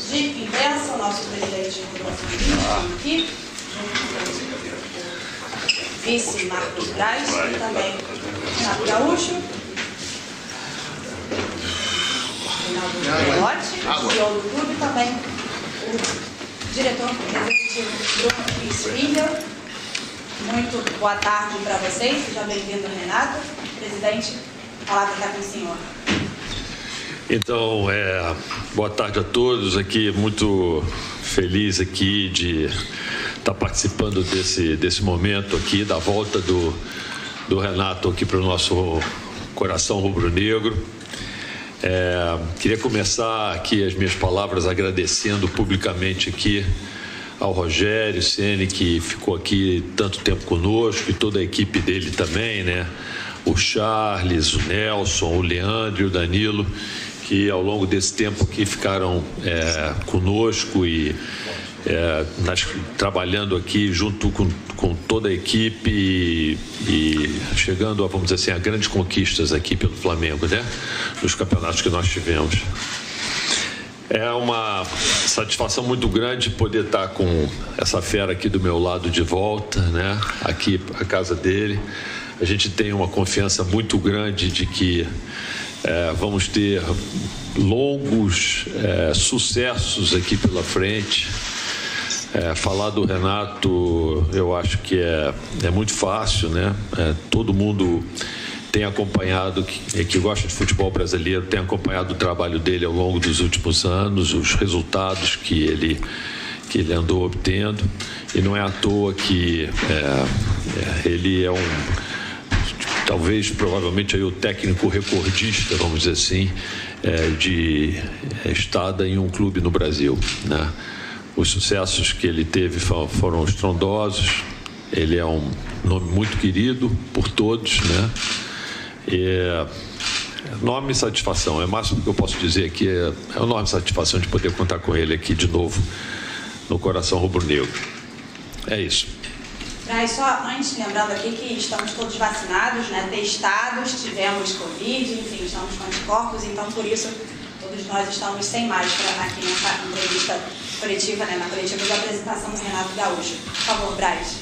de imprensa, o nosso presidente Rodolfo aqui, vice Marcos Braz e também Renato Gaúcho, Reinaldo Pelotti, CEO do clube, também o diretor executivo Bruno Spindel. Muito boa tarde para vocês, seja bem-vindo, Renato. Presidente, a palavra está com o senhor. Então, boa tarde a todos aqui, muito feliz aqui de estar participando desse momento aqui, da volta do Renato aqui para o nosso coração rubro-negro. Queria começar aqui as minhas palavras agradecendo publicamente aqui ao Rogério Ceni, que ficou aqui tanto tempo conosco, e toda a equipe dele também, né? O Charles, o Nelson, o Leandro e o Danilo, que ao longo desse tempo aqui ficaram conosco e trabalhando aqui junto com toda a equipe e chegando a, vamos dizer assim, a grandes conquistas aqui pelo Flamengo, né? Nos campeonatos que nós tivemos. É uma satisfação muito grande poder estar com essa fera aqui do meu lado de volta, né? Aqui a casa dele. A gente tem uma confiança muito grande de que vamos ter longos sucessos aqui pela frente. Falar do Renato, eu acho que é muito fácil, né? Todo mundo tem acompanhado, que gosta de futebol brasileiro, tem acompanhado o trabalho dele ao longo dos últimos anos, os resultados que ele andou obtendo, e não é à toa que ele é talvez, provavelmente, aí o técnico recordista, vamos dizer assim, de estada em um clube no Brasil, né? Os sucessos que ele teve foram estrondosos, ele é um nome muito querido por todos, né? Enorme satisfação, é o máximo que eu posso dizer aqui, é enorme satisfação de poder contar com ele aqui de novo no coração rubro-negro. É isso. Só antes, lembrando aqui que estamos todos vacinados, né, testados, tivemos Covid, enfim, estamos com anticorpos, então por isso todos nós estamos sem máscara aqui nessa entrevista coletiva, né, na coletiva de apresentação do Renato Gaúcho. Por favor, Braz.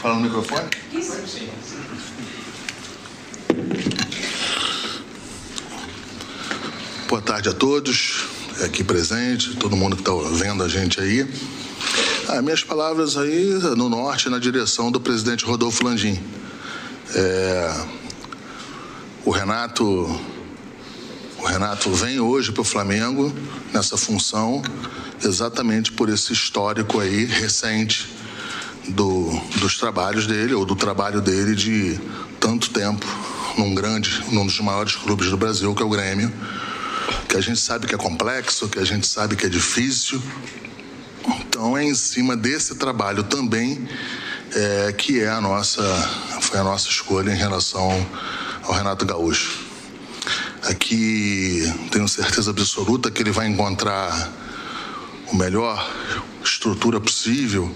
Fala no microfone? Isso. Sim. Boa tarde a todos aqui presentes, todo mundo que está vendo a gente aí. Minhas palavras aí no norte, na direção do presidente Rodolfo Landim. O Renato vem hoje para o Flamengo nessa função exatamente por esse histórico aí recente dos trabalhos dele, ou do trabalho dele de tanto tempo num dos maiores clubes do Brasil, que é o Grêmio, que a gente sabe que é complexo, que a gente sabe que é difícil. Então é em cima desse trabalho também que foi a nossa escolha em relação ao Renato Gaúcho. Aqui tenho certeza absoluta que ele vai encontrar a melhor estrutura possível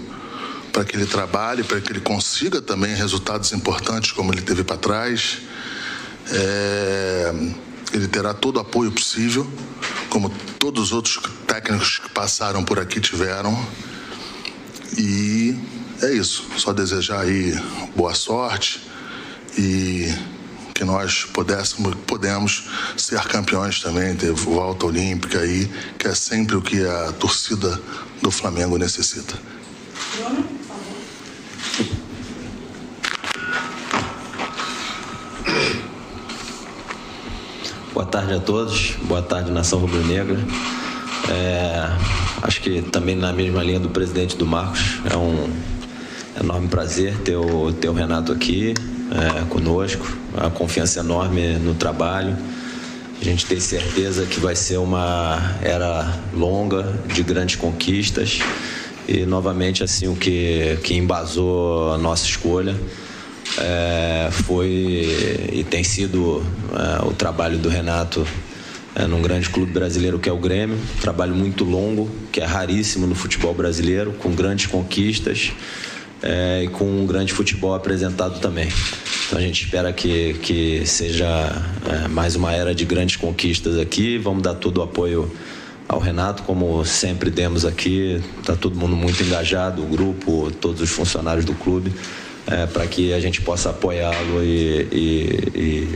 para que ele trabalhe, para que ele consiga também resultados importantes como ele teve para trás. Ele terá todo o apoio possível, como todos os outros técnicos que passaram por aqui tiveram. E é isso. Só desejar aí boa sorte e que nós podemos ser campeões também, ter volta olímpica aí, que é sempre o que a torcida do Flamengo necessita. Bruno, por favor. Boa tarde a todos, boa tarde, nação rubro-negra. Acho que também na mesma linha do presidente do Marcos, é um enorme prazer ter o Renato aqui conosco, a confiança enorme no trabalho. A gente tem certeza que vai ser uma era longa de grandes conquistas e novamente assim o que embasou a nossa escolha foi e tem sido o trabalho do Renato num grande clube brasileiro que é o Grêmio, trabalho muito longo, que é raríssimo no futebol brasileiro, com grandes conquistas, e com um grande futebol apresentado também. Então a gente espera que seja mais uma era de grandes conquistas aqui. Vamos dar todo o apoio ao Renato, como sempre demos aqui. Está todo mundo muito engajado, o grupo, todos os funcionários do clube, para que a gente possa apoiá-lo e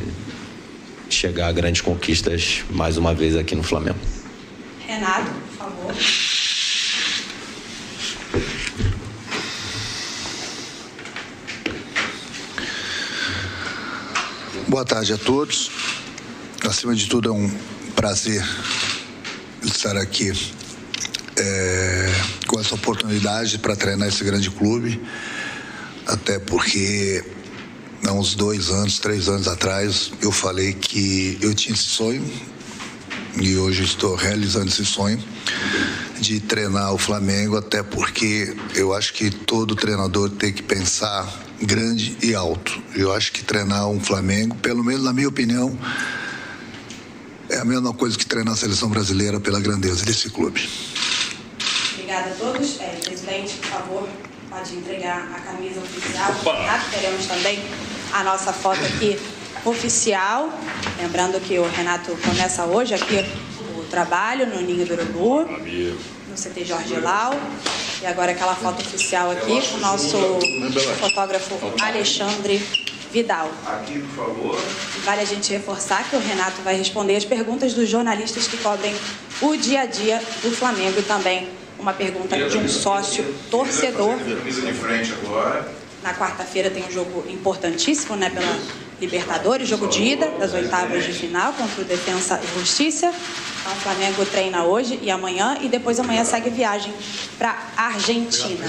chegar a grandes conquistas mais uma vez aqui no Flamengo. Renato, por favor. Boa tarde a todos. Acima de tudo, é um prazer estar aqui com essa oportunidade para treinar esse grande clube, até porque há uns 2 anos, 3 anos atrás, eu falei que eu tinha esse sonho e hoje estou realizando esse sonho de treinar o Flamengo, até porque eu acho que todo treinador tem que pensar grande e alto. Eu acho que treinar um Flamengo, pelo menos na minha opinião, é a mesma coisa que treinar a seleção brasileira pela grandeza desse clube. Obrigada a todos. Presidente, por favor, pode entregar a camisa oficial. Renato, teremos também a nossa foto aqui oficial. Lembrando que o Renato começa hoje aqui o trabalho no Ninho do Urubu, no CT Jorge Lau. E agora aquela foto oficial aqui com o nosso fotógrafo Alexandre Vidal. Aqui, por favor. Vale a gente reforçar que o Renato vai responder as perguntas dos jornalistas que cobrem o dia a dia do Flamengo e também uma pergunta de um sócio torcedor. Na quarta-feira tem um jogo importantíssimo, né, pela Libertadores, jogo de ida das oitavas de final contra o Defensa e Justiça. Então o Flamengo treina hoje e amanhã e depois amanhã segue viagem para a Argentina.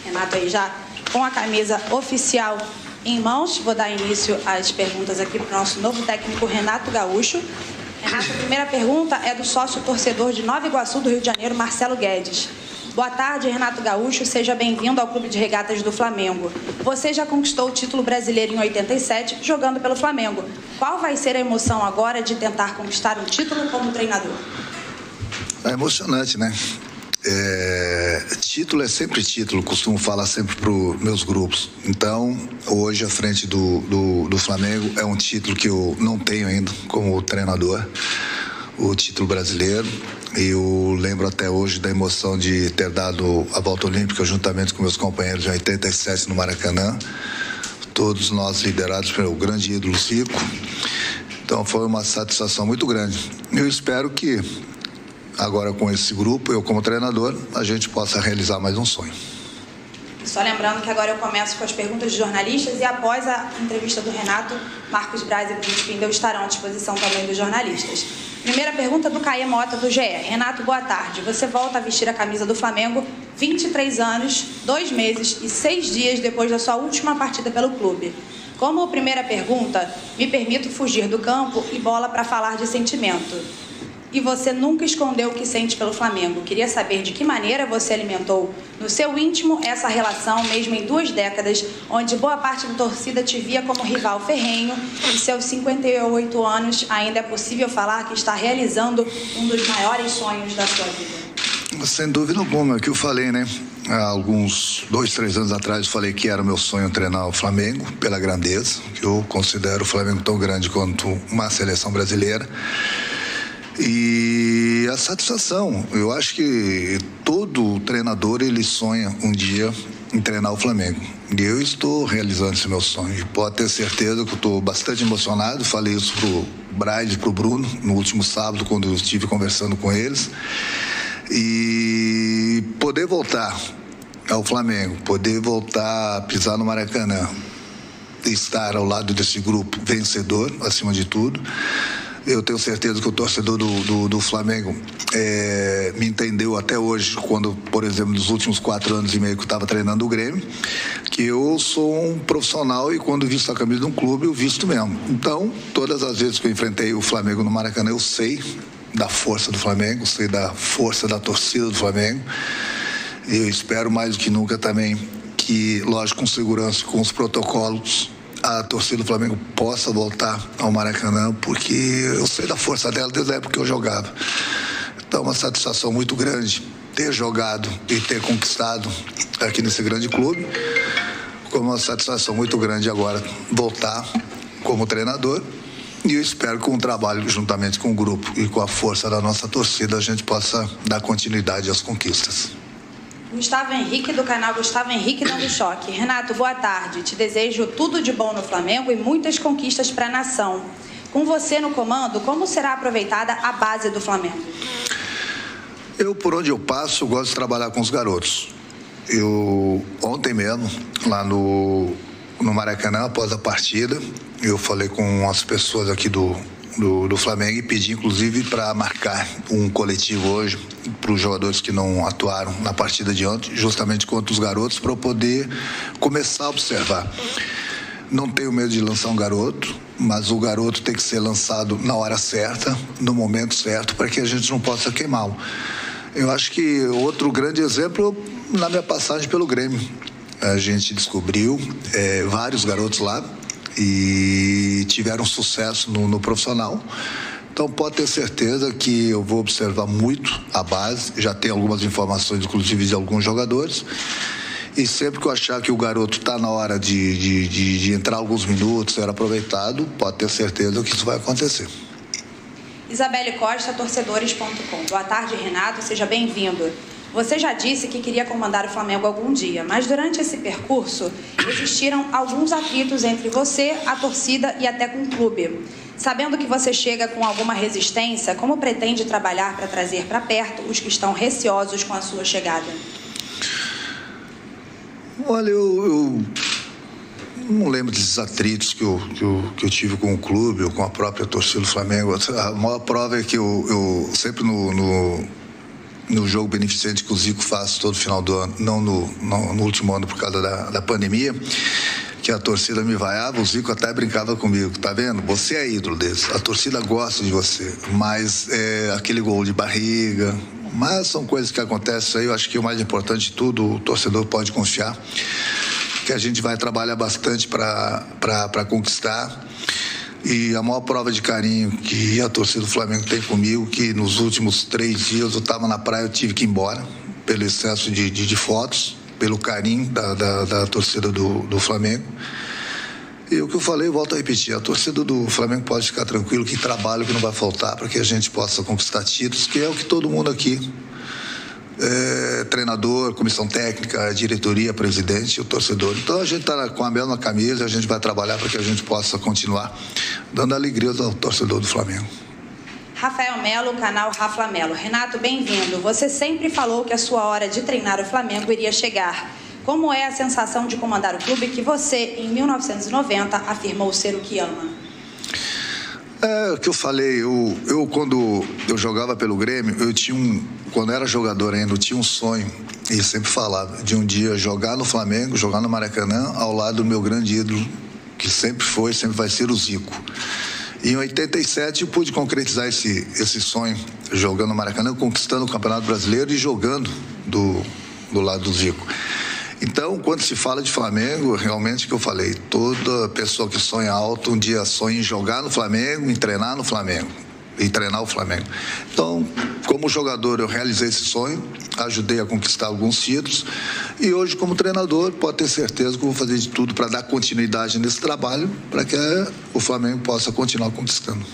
Renato aí já com a camisa oficial em mãos. Vou dar início às perguntas aqui para o nosso novo técnico Renato Gaúcho. Renato, a primeira pergunta é do sócio torcedor de Nova Iguaçu, do Rio de Janeiro, Marcelo Guedes. Boa tarde, Renato Gaúcho. Seja bem-vindo ao Clube de Regatas do Flamengo. Você já conquistou o título brasileiro em 87, jogando pelo Flamengo. Qual vai ser a emoção agora de tentar conquistar um título como treinador? É emocionante, né? Título é sempre título, costumo falar sempre para os meus grupos. Então, hoje, à frente do Flamengo, é um título que eu não tenho ainda como treinador, o título brasileiro. E eu lembro até hoje da emoção de ter dado a volta olímpica juntamente com meus companheiros em 87 no Maracanã. Todos nós liderados pelo grande ídolo Zico. Então, foi uma satisfação muito grande. Eu espero que agora com esse grupo, eu como treinador, a gente possa realizar mais um sonho. Só lembrando que agora eu começo com as perguntas de jornalistas e após a entrevista do Renato, Marcos Braz e Bruno Spindel estarão à disposição também dos jornalistas. Primeira pergunta do Caê Mota, do GE. Renato, boa tarde. Você volta a vestir a camisa do Flamengo 23 anos, 2 meses e 6 dias depois da sua última partida pelo clube. Como primeira pergunta, me permito fugir do campo e bola para falar de sentimento. E você nunca escondeu o que sente pelo Flamengo. Queria saber de que maneira você alimentou no seu íntimo essa relação, mesmo em 2 décadas, onde boa parte da torcida te via como rival ferrenho e seus 58 anos ainda é possível falar que está realizando um dos maiores sonhos da sua vida. Sem dúvida alguma, é o que eu falei, né? Há alguns 2, 3 anos atrás eu falei que era o meu sonho treinar o Flamengo pela grandeza, que eu considero o Flamengo tão grande quanto uma seleção brasileira. E a satisfação, eu acho que todo treinador ele sonha um dia em treinar o Flamengo. E eu estou realizando esse meu sonho. E pode ter certeza que eu estou bastante emocionado. Falei isso pro Braz e pro Bruno no último sábado, quando eu estive conversando com eles. E poder voltar ao Flamengo, poder voltar a pisar no Maracanã, estar ao lado desse grupo vencedor, acima de tudo. Eu tenho certeza que o torcedor do Flamengo me entendeu até hoje, quando, por exemplo, nos últimos 4 anos e meio que eu estava treinando o Grêmio, que eu sou um profissional e quando visto a camisa de um clube, eu visto mesmo. Então, todas as vezes que eu enfrentei o Flamengo no Maracanã, eu sei da força do Flamengo, sei da força da torcida do Flamengo. E eu espero mais do que nunca também que, lógico, com segurança, com os protocolos, a torcida do Flamengo possa voltar ao Maracanã, porque eu sei da força dela desde a época que eu jogava. Então, uma satisfação muito grande ter jogado e ter conquistado aqui nesse grande clube. Com uma satisfação muito grande agora voltar como treinador. E eu espero que com o trabalho juntamente com o grupo e com a força da nossa torcida a gente possa dar continuidade às conquistas. Gustavo Henrique, do canal Gustavo Henrique Dando Choque. Renato, boa tarde. Te desejo tudo de bom no Flamengo e muitas conquistas para a nação. Com você no comando, como será aproveitada a base do Flamengo? Eu, por onde eu passo, gosto de trabalhar com os garotos. Ontem mesmo, lá no Maracanã, após a partida, eu falei com as pessoas aqui do Flamengo e pedi, inclusive, para marcar um coletivo hoje para os jogadores que não atuaram na partida de ontem, justamente contra os garotos, para eu poder começar a observar. Não tenho medo de lançar um garoto, mas o garoto tem que ser lançado na hora certa, no momento certo, para que a gente não possa queimá-lo. Eu acho que outro grande exemplo, na minha passagem pelo Grêmio, a gente descobriu vários garotos lá e tiveram sucesso no profissional. Então pode ter certeza que eu vou observar muito a base, já tem algumas informações, inclusive de alguns jogadores, e sempre que eu achar que o garoto está na hora de entrar alguns minutos, ser aproveitado, pode ter certeza que isso vai acontecer. Isabelle Costa, torcedores.com. Boa tarde, Renato, seja bem-vindo. Você já disse que queria comandar o Flamengo algum dia, mas durante esse percurso existiram alguns atritos entre você, a torcida e até com o clube. Sabendo que você chega com alguma resistência, como pretende trabalhar para trazer para perto os que estão receosos com a sua chegada? Olha, eu não lembro desses atritos que eu tive com o clube ou com a própria torcida do Flamengo. A maior prova é que eu sempre no jogo beneficente que o Zico faz todo final do ano, não no último ano por causa da pandemia, que a torcida me vaiava, o Zico até brincava comigo, tá vendo? Você é ídolo deles, a torcida gosta de você, mas aquele gol de barriga, mas são coisas que acontecem aí. Eu acho que o mais importante de tudo, o torcedor pode confiar, que a gente vai trabalhar bastante para conquistar. E a maior prova de carinho que a torcida do Flamengo tem comigo, que nos últimos 3 dias eu estava na praia, eu tive que ir embora, pelo excesso de fotos, pelo carinho da torcida do Flamengo. E o que eu falei, eu volto a repetir, a torcida do Flamengo pode ficar tranquilo, que trabalho que não vai faltar para que a gente possa conquistar títulos, que é o que todo mundo aqui, treinador, comissão técnica, diretoria, presidente e o torcedor. Então a gente está com a mesma camisa, a gente vai trabalhar para que a gente possa continuar dando alegria ao torcedor do Flamengo. Rafael Melo, canal Rafa Melo. Renato, bem-vindo. Você sempre falou que a sua hora de treinar o Flamengo iria chegar. Como é a sensação de comandar o clube que você, em 1990, afirmou ser o que ama? É o que eu falei, eu quando eu jogava pelo Grêmio, quando era jogador ainda, eu tinha um sonho, e sempre falava, de um dia jogar no Flamengo, jogar no Maracanã, ao lado do meu grande ídolo, que sempre vai ser o Zico. E em 87 eu pude concretizar esse sonho, jogando no Maracanã, conquistando o Campeonato Brasileiro e jogando do lado do Zico. Então, quando se fala de Flamengo, realmente, que eu falei, toda pessoa que sonha alto, um dia sonha em jogar no Flamengo, em treinar no Flamengo, e treinar o Flamengo. Então, como jogador, eu realizei esse sonho, ajudei a conquistar alguns títulos, e hoje, como treinador, pode ter certeza que eu vou fazer de tudo para dar continuidade nesse trabalho, para que o Flamengo possa continuar conquistando.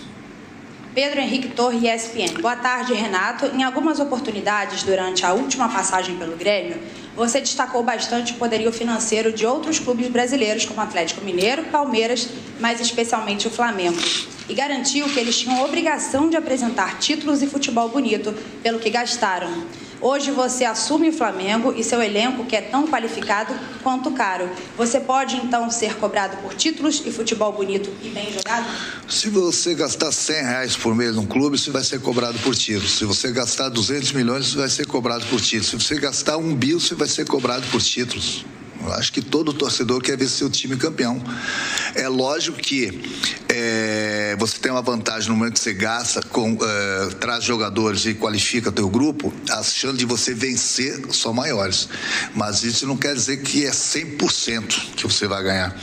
Pedro Henrique Torre, ESPN. Boa tarde, Renato. Em algumas oportunidades, durante a última passagem pelo Grêmio, você destacou bastante o poderio financeiro de outros clubes brasileiros, como Atlético Mineiro, Palmeiras, mas especialmente o Flamengo. E garantiu que eles tinham a obrigação de apresentar títulos e futebol bonito pelo que gastaram. Hoje você assume o Flamengo e seu elenco, que é tão qualificado quanto caro. Você pode, então, ser cobrado por títulos e futebol bonito e bem jogado? Se você gastar R$100 por mês num clube, você vai ser cobrado por títulos. Se você gastar 200 milhões, você vai ser cobrado por títulos. Se você gastar 1 bilhão, você vai ser cobrado por títulos. Eu acho que todo torcedor quer ver seu time campeão. É lógico que você tem uma vantagem no momento que você gasta, traz jogadores e qualifica teu grupo, as chances de você vencer são maiores. Mas isso não quer dizer que é 100% que você vai ganhar.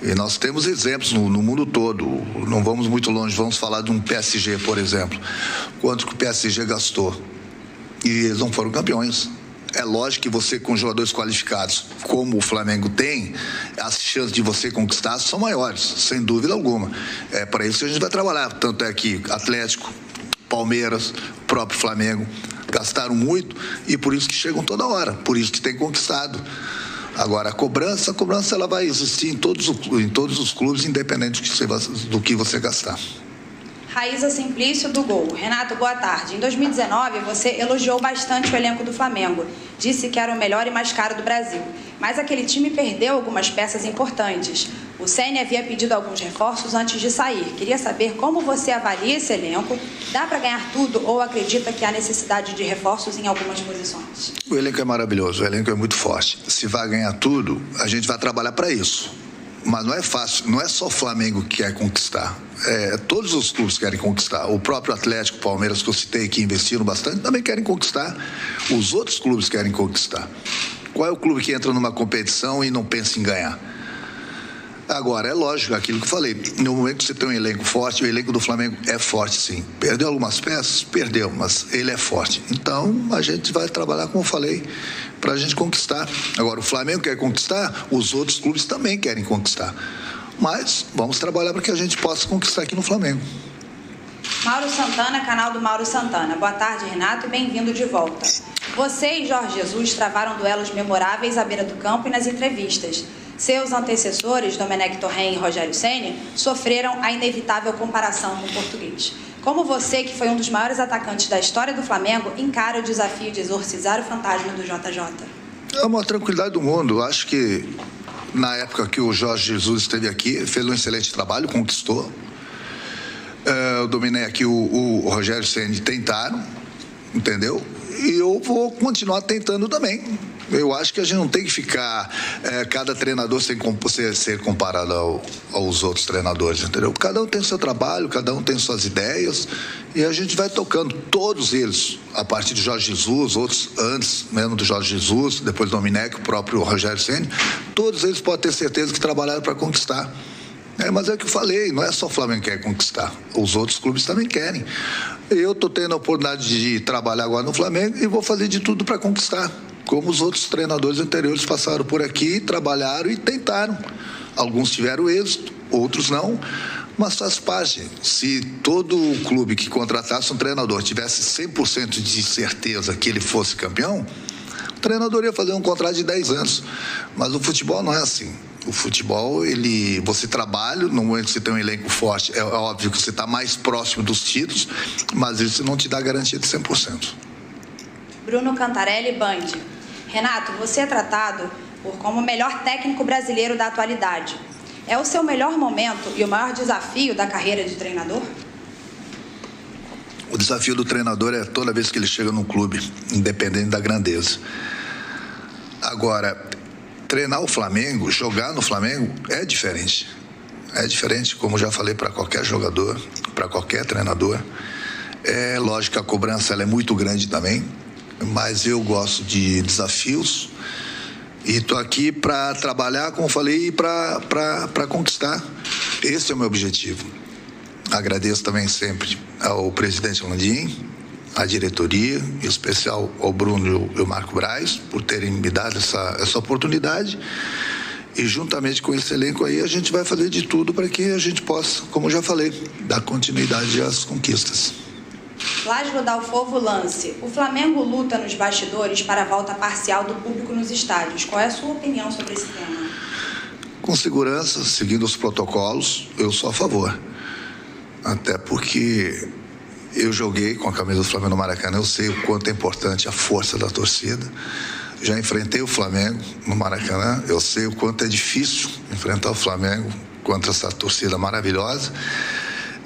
E nós temos exemplos no mundo todo. Não vamos muito longe, vamos falar de um PSG, por exemplo. Quanto que o PSG gastou? E eles não foram campeões. É lógico que você, com jogadores qualificados, como o Flamengo tem, as chances de você conquistar são maiores, sem dúvida alguma. É para isso que a gente vai trabalhar. Tanto é que Atlético, Palmeiras, próprio Flamengo gastaram muito e por isso que chegam toda hora, por isso que tem conquistado. Agora, a cobrança ela vai existir em todos os clubes, independente do que você gastar. Raíza Simplício, do Gol. Renato, boa tarde. Em 2019, você elogiou bastante o elenco do Flamengo. Disse que era o melhor e mais caro do Brasil. Mas aquele time perdeu algumas peças importantes. O Ceni havia pedido alguns reforços antes de sair. Queria saber como você avalia esse elenco. Dá para ganhar tudo ou acredita que há necessidade de reforços em algumas posições? O elenco é maravilhoso, o elenco é muito forte. Se vai ganhar tudo, a gente vai trabalhar para isso. Mas não é fácil, não é só o Flamengo que quer conquistar. Todos os clubes querem conquistar. O próprio Atlético, Palmeiras, que eu citei, que investiram bastante, também querem conquistar. Os outros clubes querem conquistar. Qual é o clube que entra numa competição e não pensa em ganhar? Agora, é lógico, aquilo que eu falei, no momento que você tem um elenco forte, o elenco do Flamengo é forte, sim. Perdeu algumas peças? Perdeu, mas ele é forte. Então, a gente vai trabalhar, como eu falei, para a gente conquistar. Agora, o Flamengo quer conquistar, os outros clubes também querem conquistar. Mas vamos trabalhar para que a gente possa conquistar aqui no Flamengo. Mauro Santana, canal do Mauro Santana. Boa tarde, Renato, e bem-vindo de volta. Você e Jorge Jesus travaram duelos memoráveis à beira do campo e nas entrevistas. Seus antecessores, Domenech Torrent e Rogério Ceni, sofreram a inevitável comparação com o português. Como você, que foi um dos maiores atacantes da história do Flamengo, encara o desafio de exorcizar o fantasma do JJ? É uma tranquilidade do mundo. Acho que na época que o Jorge Jesus esteve aqui, fez um excelente trabalho, conquistou. O Domenech e o Rogério Ceni tentaram, entendeu? E eu vou continuar tentando também. Eu acho que a gente não tem que ficar cada treinador sem ser comparado aos outros treinadores, entendeu? Cada um tem o seu trabalho, cada um tem suas ideias e a gente vai tocando, todos eles, a partir de Jorge Jesus, outros antes mesmo do Jorge Jesus, depois do Domenech, o próprio Rogério Ceni, todos eles podem ter certeza que trabalharam para conquistar. Mas é o que eu falei, não é só o Flamengo que quer conquistar, os outros clubes também querem. Eu estou tendo a oportunidade de trabalhar agora no Flamengo e vou fazer de tudo para conquistar, como os outros treinadores anteriores passaram por aqui, trabalharam e tentaram. Alguns tiveram êxito, outros não, mas faz parte. Se todo clube que contratasse um treinador tivesse 100% de certeza que ele fosse campeão, o treinador ia fazer um contrato de 10 anos. Mas o futebol não é assim. O futebol, você trabalha, no momento que você tem um elenco forte, é óbvio que você está mais próximo dos títulos, mas isso não te dá garantia de 100%. Bruno Cantarelli, Band. Renato, você é tratado como o melhor técnico brasileiro da atualidade. É o seu melhor momento e o maior desafio da carreira de treinador? O desafio do treinador é toda vez que ele chega num clube, independente da grandeza. Agora, treinar o Flamengo, jogar no Flamengo é diferente. É diferente, como já falei, para qualquer jogador, para qualquer treinador. É lógico que a cobrança ela é muito grande também, mas eu gosto de desafios e estou aqui para trabalhar, como falei, para conquistar. Esse é o meu objetivo. Agradeço também sempre ao presidente Landim, à diretoria, em especial ao Bruno e ao Marco Braz, por terem me dado essa oportunidade. E juntamente com esse elenco aí, a gente vai fazer de tudo para que a gente possa, como eu já falei, dar continuidade às conquistas. Láslo Dalfovo, Lance. O Flamengo luta nos bastidores para a volta parcial do público nos estádios. Qual é a sua opinião sobre esse tema? Com segurança, seguindo os protocolos, eu sou a favor. Até porque eu joguei com a camisa do Flamengo no Maracanã, eu sei o quanto é importante a força da torcida. Já enfrentei o Flamengo no Maracanã, eu sei o quanto é difícil enfrentar o Flamengo contra essa torcida maravilhosa.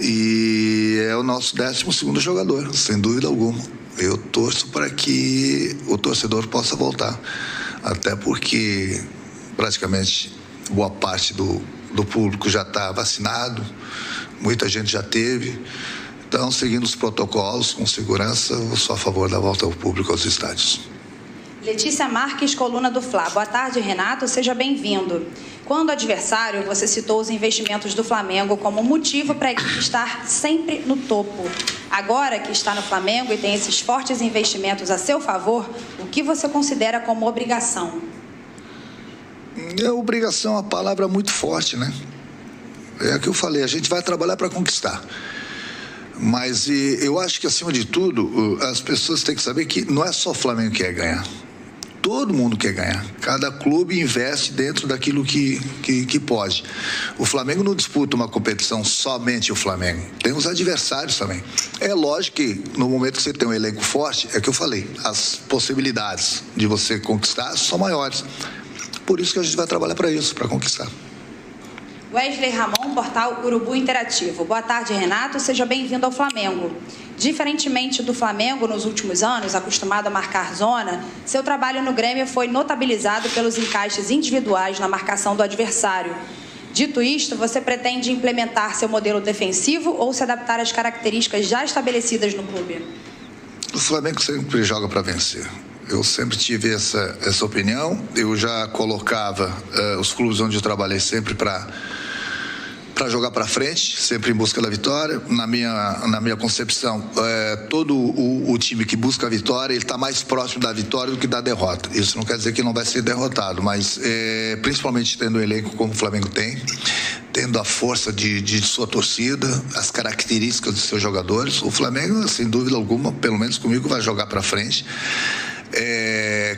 E é o nosso 12º jogador, sem dúvida alguma. Eu torço para que o torcedor possa voltar. Até porque praticamente boa parte do público já está vacinado, muita gente já teve. Então, seguindo os protocolos, com segurança, eu sou a favor da volta ao público aos estádios. Letícia Marques, coluna do Fla. Boa tarde, Renato. Seja bem-vindo. Quando adversário, você citou os investimentos do Flamengo como motivo para a equipe estar sempre no topo. Agora que está no Flamengo e tem esses fortes investimentos a seu favor, o que você considera como obrigação? Obrigação é uma palavra muito forte, né? É o que eu falei, a gente vai trabalhar para conquistar. Mas eu acho que, acima de tudo, as pessoas têm que saber que não é só o Flamengo que quer ganhar. Todo mundo quer ganhar. Cada clube investe dentro daquilo que pode. O Flamengo não disputa uma competição somente o Flamengo. Tem os adversários também. É lógico que no momento que você tem um elenco forte, é o que eu falei, as possibilidades de você conquistar são maiores. Por isso que a gente vai trabalhar para isso, para conquistar. Wesley Ramon, portal Urubu Interativo. Boa tarde, Renato. Seja bem-vindo ao Flamengo. Diferentemente do Flamengo nos últimos anos, acostumado a marcar zona, seu trabalho no Grêmio foi notabilizado pelos encaixes individuais na marcação do adversário. Dito isto, você pretende implementar seu modelo defensivo ou se adaptar às características já estabelecidas no clube? O Flamengo sempre joga para vencer. Eu sempre tive essa opinião. Eu já colocava os clubes onde eu trabalhei sempre para jogar para frente, sempre em busca da vitória. Na minha concepção, todo o time que busca a vitória, ele está mais próximo da vitória do que da derrota. Isso não quer dizer que não vai ser derrotado, mas principalmente tendo um elenco como o Flamengo tem, tendo a força de sua torcida, as características dos seus jogadores, o Flamengo, sem dúvida alguma, pelo menos comigo, vai jogar para frente.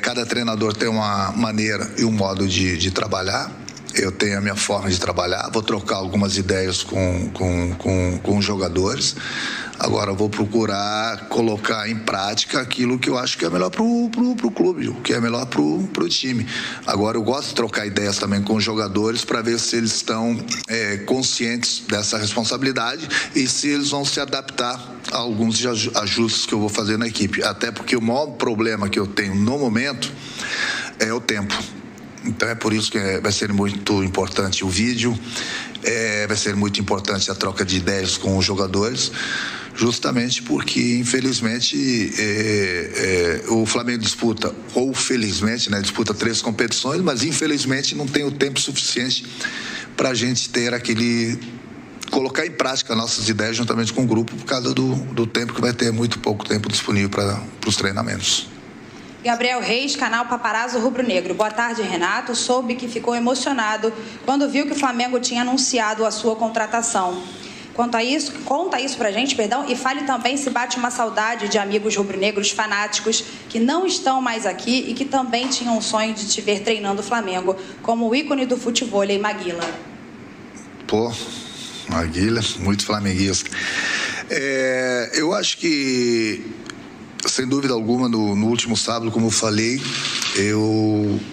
Cada treinador tem uma maneira e um modo de trabalhar. Eu tenho a minha forma de trabalhar, vou trocar algumas ideias com os jogadores. Agora eu vou procurar colocar em prática aquilo que eu acho que é melhor pro clube, o que é melhor pro time. Agora eu gosto de trocar ideias também com os jogadores para ver se eles estão conscientes dessa responsabilidade e se eles vão se adaptar a alguns ajustes que eu vou fazer na equipe. Até porque o maior problema que eu tenho no momento é o tempo. Então é por isso que vai ser muito importante o vídeo, vai ser muito importante a troca de ideias com os jogadores, justamente porque, infelizmente, o Flamengo disputa, ou felizmente, né, disputa 3 competições, mas infelizmente não tem o tempo suficiente para a gente ter colocar em prática nossas ideias juntamente com o grupo, por causa do tempo que vai ter muito pouco tempo disponível para os treinamentos. Gabriel Reis, canal Paparazzo Rubro Negro. Boa tarde, Renato. Soube que ficou emocionado quando viu que o Flamengo tinha anunciado a sua contratação. Quanto a isso, conta isso pra gente, e fale também se bate uma saudade de amigos rubro-negros fanáticos que não estão mais aqui e que também tinham um sonho de te ver treinando o Flamengo, como o ícone do futevôlei, Maguila. Pô, Maguila, muito flamenguista. Eu acho que, sem dúvida alguma, no último sábado, como eu falei,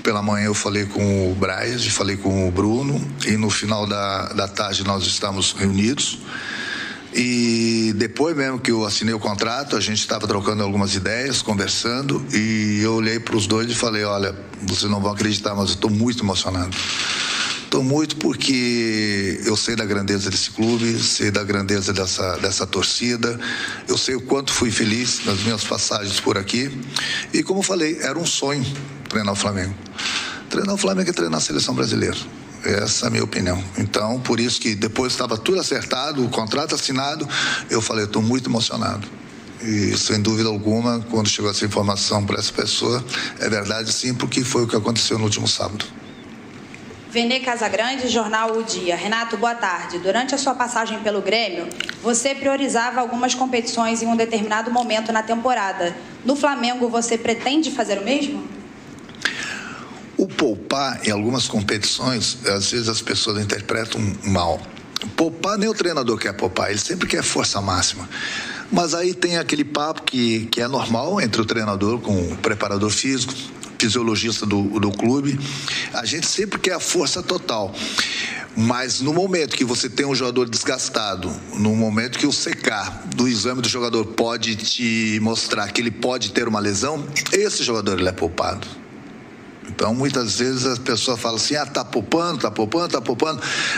pela manhã eu falei com o Braz, falei com o Bruno, e no final da tarde nós estamos reunidos. E depois mesmo que eu assinei o contrato, a gente estava trocando algumas ideias, conversando, e eu olhei para os dois e falei: olha, vocês não vão acreditar, mas eu estou muito emocionado. Estou muito, porque eu sei da grandeza desse clube, sei da grandeza dessa torcida, eu sei o quanto fui feliz nas minhas passagens por aqui. E como eu falei, era um sonho treinar o Flamengo. Treinar o Flamengo é treinar a seleção brasileira. Essa é a minha opinião. Então, por isso que depois estava tudo acertado, o contrato assinado, eu falei: estou muito emocionado. E, sem dúvida alguma, quando chegou essa informação para essa pessoa, é verdade sim, porque foi o que aconteceu no último sábado. Vene Casagrande, Jornal O Dia. Renato, boa tarde. Durante a sua passagem pelo Grêmio, você priorizava algumas competições em um determinado momento na temporada. No Flamengo, você pretende fazer o mesmo? O poupar em algumas competições, às vezes as pessoas interpretam mal. Poupar, nem o treinador quer poupar, ele sempre quer força máxima. Mas aí tem aquele papo que é normal entre o treinador com o preparador físico, fisiologista do clube. A gente sempre quer a força total, mas no momento que você tem um jogador desgastado, no momento que o secar do exame do jogador pode te mostrar que ele pode ter uma lesão, esse jogador ele é poupado. Então, muitas vezes a pessoa fala assim: tá poupando,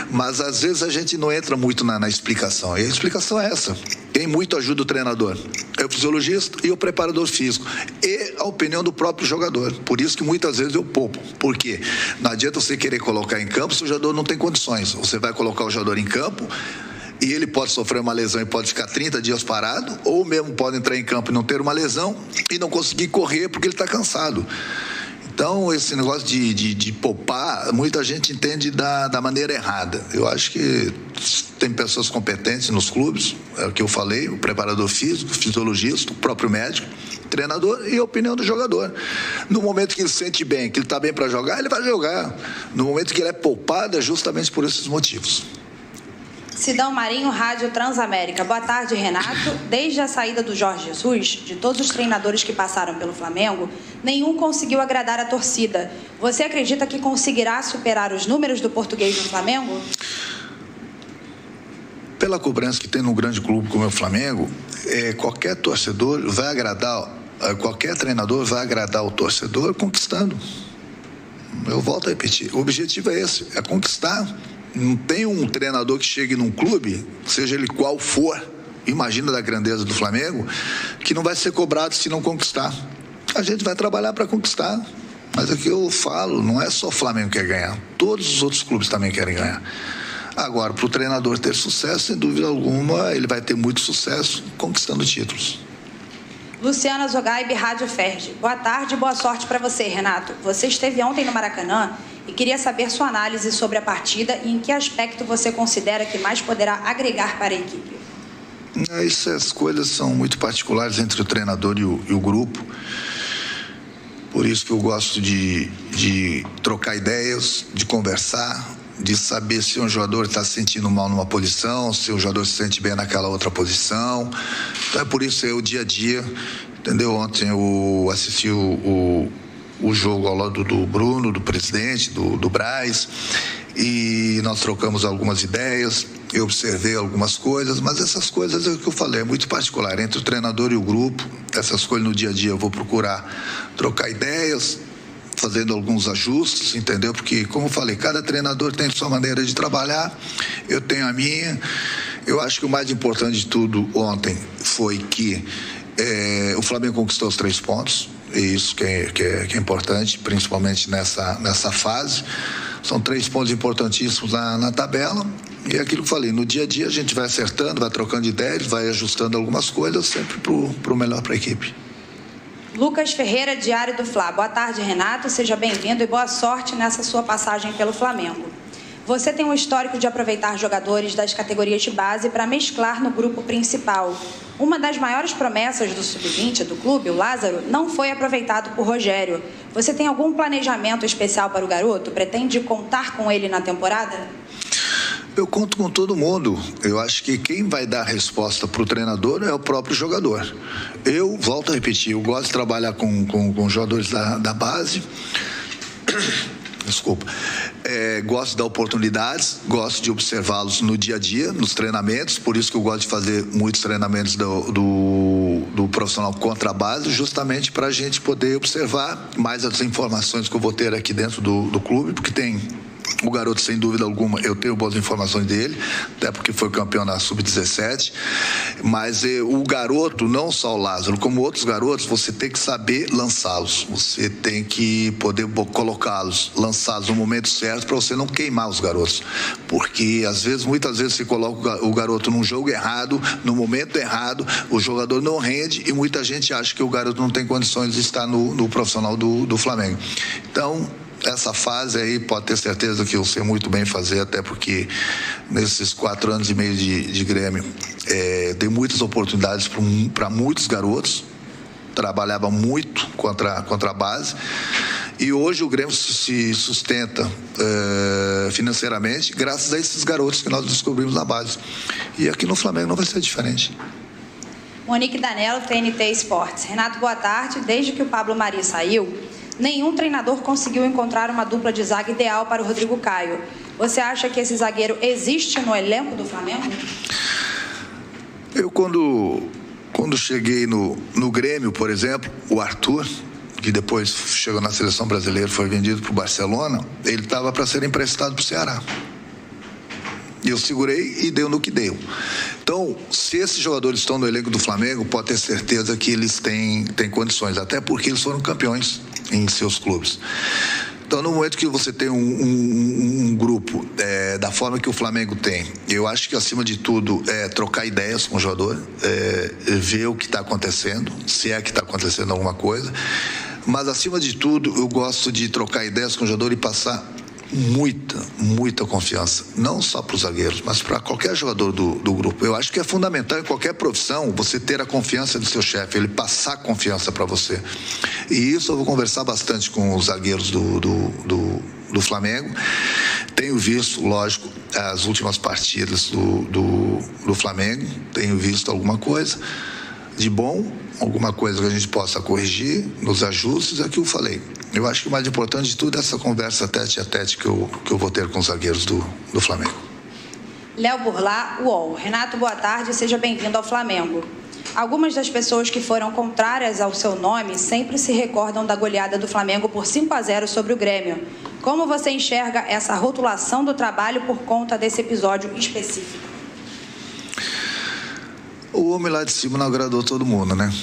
mas às vezes a gente não entra muito na explicação, e a explicação é essa. Quem muito ajuda o treinador é o fisiologista e o preparador físico, e a opinião do próprio jogador. Por isso que muitas vezes eu poupo. Por quê? Não adianta você querer colocar em campo se o jogador não tem condições. Você vai colocar o jogador em campo e ele pode sofrer uma lesão e pode ficar 30 dias parado, ou mesmo pode entrar em campo e não ter uma lesão e não conseguir correr porque ele está cansado. Então, esse negócio de poupar, muita gente entende da maneira errada. Eu acho que tem pessoas competentes nos clubes, é o que eu falei, o preparador físico, o fisiologista, o próprio médico, o treinador e a opinião do jogador. No momento que ele se sente bem, que ele está bem para jogar, ele vai jogar. No momento que ele é poupado, é justamente por esses motivos. Sidão Marinho, Rádio Transamérica. Boa tarde, Renato. Desde a saída do Jorge Jesus, de todos os treinadores que passaram pelo Flamengo, nenhum conseguiu agradar a torcida. Você acredita que conseguirá superar os números do português no Flamengo? Pela cobrança que tem num grande clube como é o Flamengo, qualquer torcedor vai agradar, qualquer treinador vai agradar o torcedor conquistando. Eu volto a repetir, o objetivo é esse, é conquistar. Não tem um treinador que chegue num clube, seja ele qual for, imagina da grandeza do Flamengo, que não vai ser cobrado se não conquistar. A gente vai trabalhar para conquistar. Mas é que eu falo, não é só o Flamengo que quer ganhar, todos os outros clubes também querem ganhar. Agora, para o treinador ter sucesso, sem dúvida alguma, ele vai ter muito sucesso conquistando títulos. Luciana Zogaib, Rádio Ferdi. Boa tarde e boa sorte para você, Renato. Você esteve ontem no Maracanã e queria saber sua análise sobre a partida e em que aspecto você considera que mais poderá agregar para a equipe. Essas coisas são muito particulares entre o treinador e o grupo. Por isso que eu gosto de trocar ideias, de conversar, de saber se um jogador está se sentindo mal numa posição, se o jogador se sente bem naquela outra posição. Então é por isso o dia a dia, entendeu? Ontem eu assisti o jogo ao lado do Bruno, do presidente, do Braz, e nós trocamos algumas ideias, eu observei algumas coisas, mas essas coisas é o que eu falei, é muito particular, entre o treinador e o grupo. Essas coisas no dia a dia eu vou procurar trocar ideias, fazendo alguns ajustes, entendeu? Porque, como eu falei, cada treinador tem sua maneira de trabalhar, eu tenho a minha. Eu acho que o mais importante de tudo ontem foi que o Flamengo conquistou os 3 pontos, e isso que é importante, principalmente nessa fase. São 3 pontos importantíssimos na tabela, e é aquilo que eu falei, no dia a dia a gente vai acertando, vai trocando ideias, vai ajustando algumas coisas, sempre pro melhor para a equipe. Lucas Ferreira, Diário do Fla. Boa tarde, Renato. Seja bem-vindo e boa sorte nessa sua passagem pelo Flamengo. Você tem um histórico de aproveitar jogadores das categorias de base para mesclar no grupo principal. Uma das maiores promessas do Sub-20 do clube, o Lázaro, não foi aproveitado por Rogério. Você tem algum planejamento especial para o garoto? Pretende contar com ele na temporada? Eu conto com todo mundo. Eu acho que quem vai dar a resposta para o treinador é o próprio jogador. Eu, volto a repetir, eu gosto de trabalhar com jogadores da base. Desculpa. Gosto de dar oportunidades, gosto de observá-los no dia a dia, nos treinamentos, por isso que eu gosto de fazer muitos treinamentos do profissional contra a base, justamente para a gente poder observar mais as informações que eu vou ter aqui dentro do clube, porque tem o garoto, sem dúvida alguma, eu tenho boas informações dele, até porque foi campeão na Sub-17, mas o garoto, não só o Lázaro, como outros garotos, você tem que saber lançá-los, você tem que poder colocá-los, lançá-los no momento certo para você não queimar os garotos, porque muitas vezes você coloca o garoto num jogo errado, no momento errado, o jogador não rende e muita gente acha que o garoto não tem condições de estar no profissional do Flamengo. Então, essa fase aí pode ter certeza que eu sei muito bem fazer, até porque nesses 4 anos e meio de Grêmio dei muitas oportunidades para muitos garotos, trabalhava muito contra a base, e hoje o Grêmio se sustenta financeiramente graças a esses garotos que nós descobrimos na base, e aqui no Flamengo não vai ser diferente. Monique Danello, TNT Esportes. Renato, boa tarde. Desde que o Pablo Mari saiu, nenhum treinador conseguiu encontrar uma dupla de zaga ideal para o Rodrigo Caio. Você acha que esse zagueiro existe no elenco do Flamengo? Eu, quando cheguei no Grêmio, por exemplo, o Arthur, que depois chegou na seleção brasileira, foi vendido para o Barcelona, ele estava para ser emprestado para o Ceará. Eu segurei e deu no que deu. Então, se esses jogadores estão no elenco do Flamengo, pode ter certeza que eles têm condições, até porque eles foram campeões em seus clubes. Então, no momento que você tem um grupo da forma que o Flamengo tem, eu acho que, acima de tudo, é trocar ideias com o jogador, ver o que está acontecendo, se é que está acontecendo alguma coisa. Mas, acima de tudo, eu gosto de trocar ideias com o jogador e passar muita confiança, não só para os zagueiros, mas para qualquer jogador do grupo. Eu acho que é fundamental em qualquer profissão você ter a confiança do seu chefe, ele passar confiança para você. E isso eu vou conversar bastante com os zagueiros do Flamengo. Tenho visto, lógico, as últimas partidas do Flamengo, tenho visto alguma coisa de bom, alguma coisa que a gente possa corrigir nos ajustes, é o que eu falei. Eu acho que o mais importante de tudo é essa conversa tete a tete que eu vou ter com os zagueiros do Flamengo. Léo Burlá, UOL. Renato, boa tarde, seja bem-vindo ao Flamengo. Algumas das pessoas que foram contrárias ao seu nome sempre se recordam da goleada do Flamengo por 5-0 sobre o Grêmio. Como você enxerga essa rotulação do trabalho por conta desse episódio específico? O homem lá de cima não agradou todo mundo, né?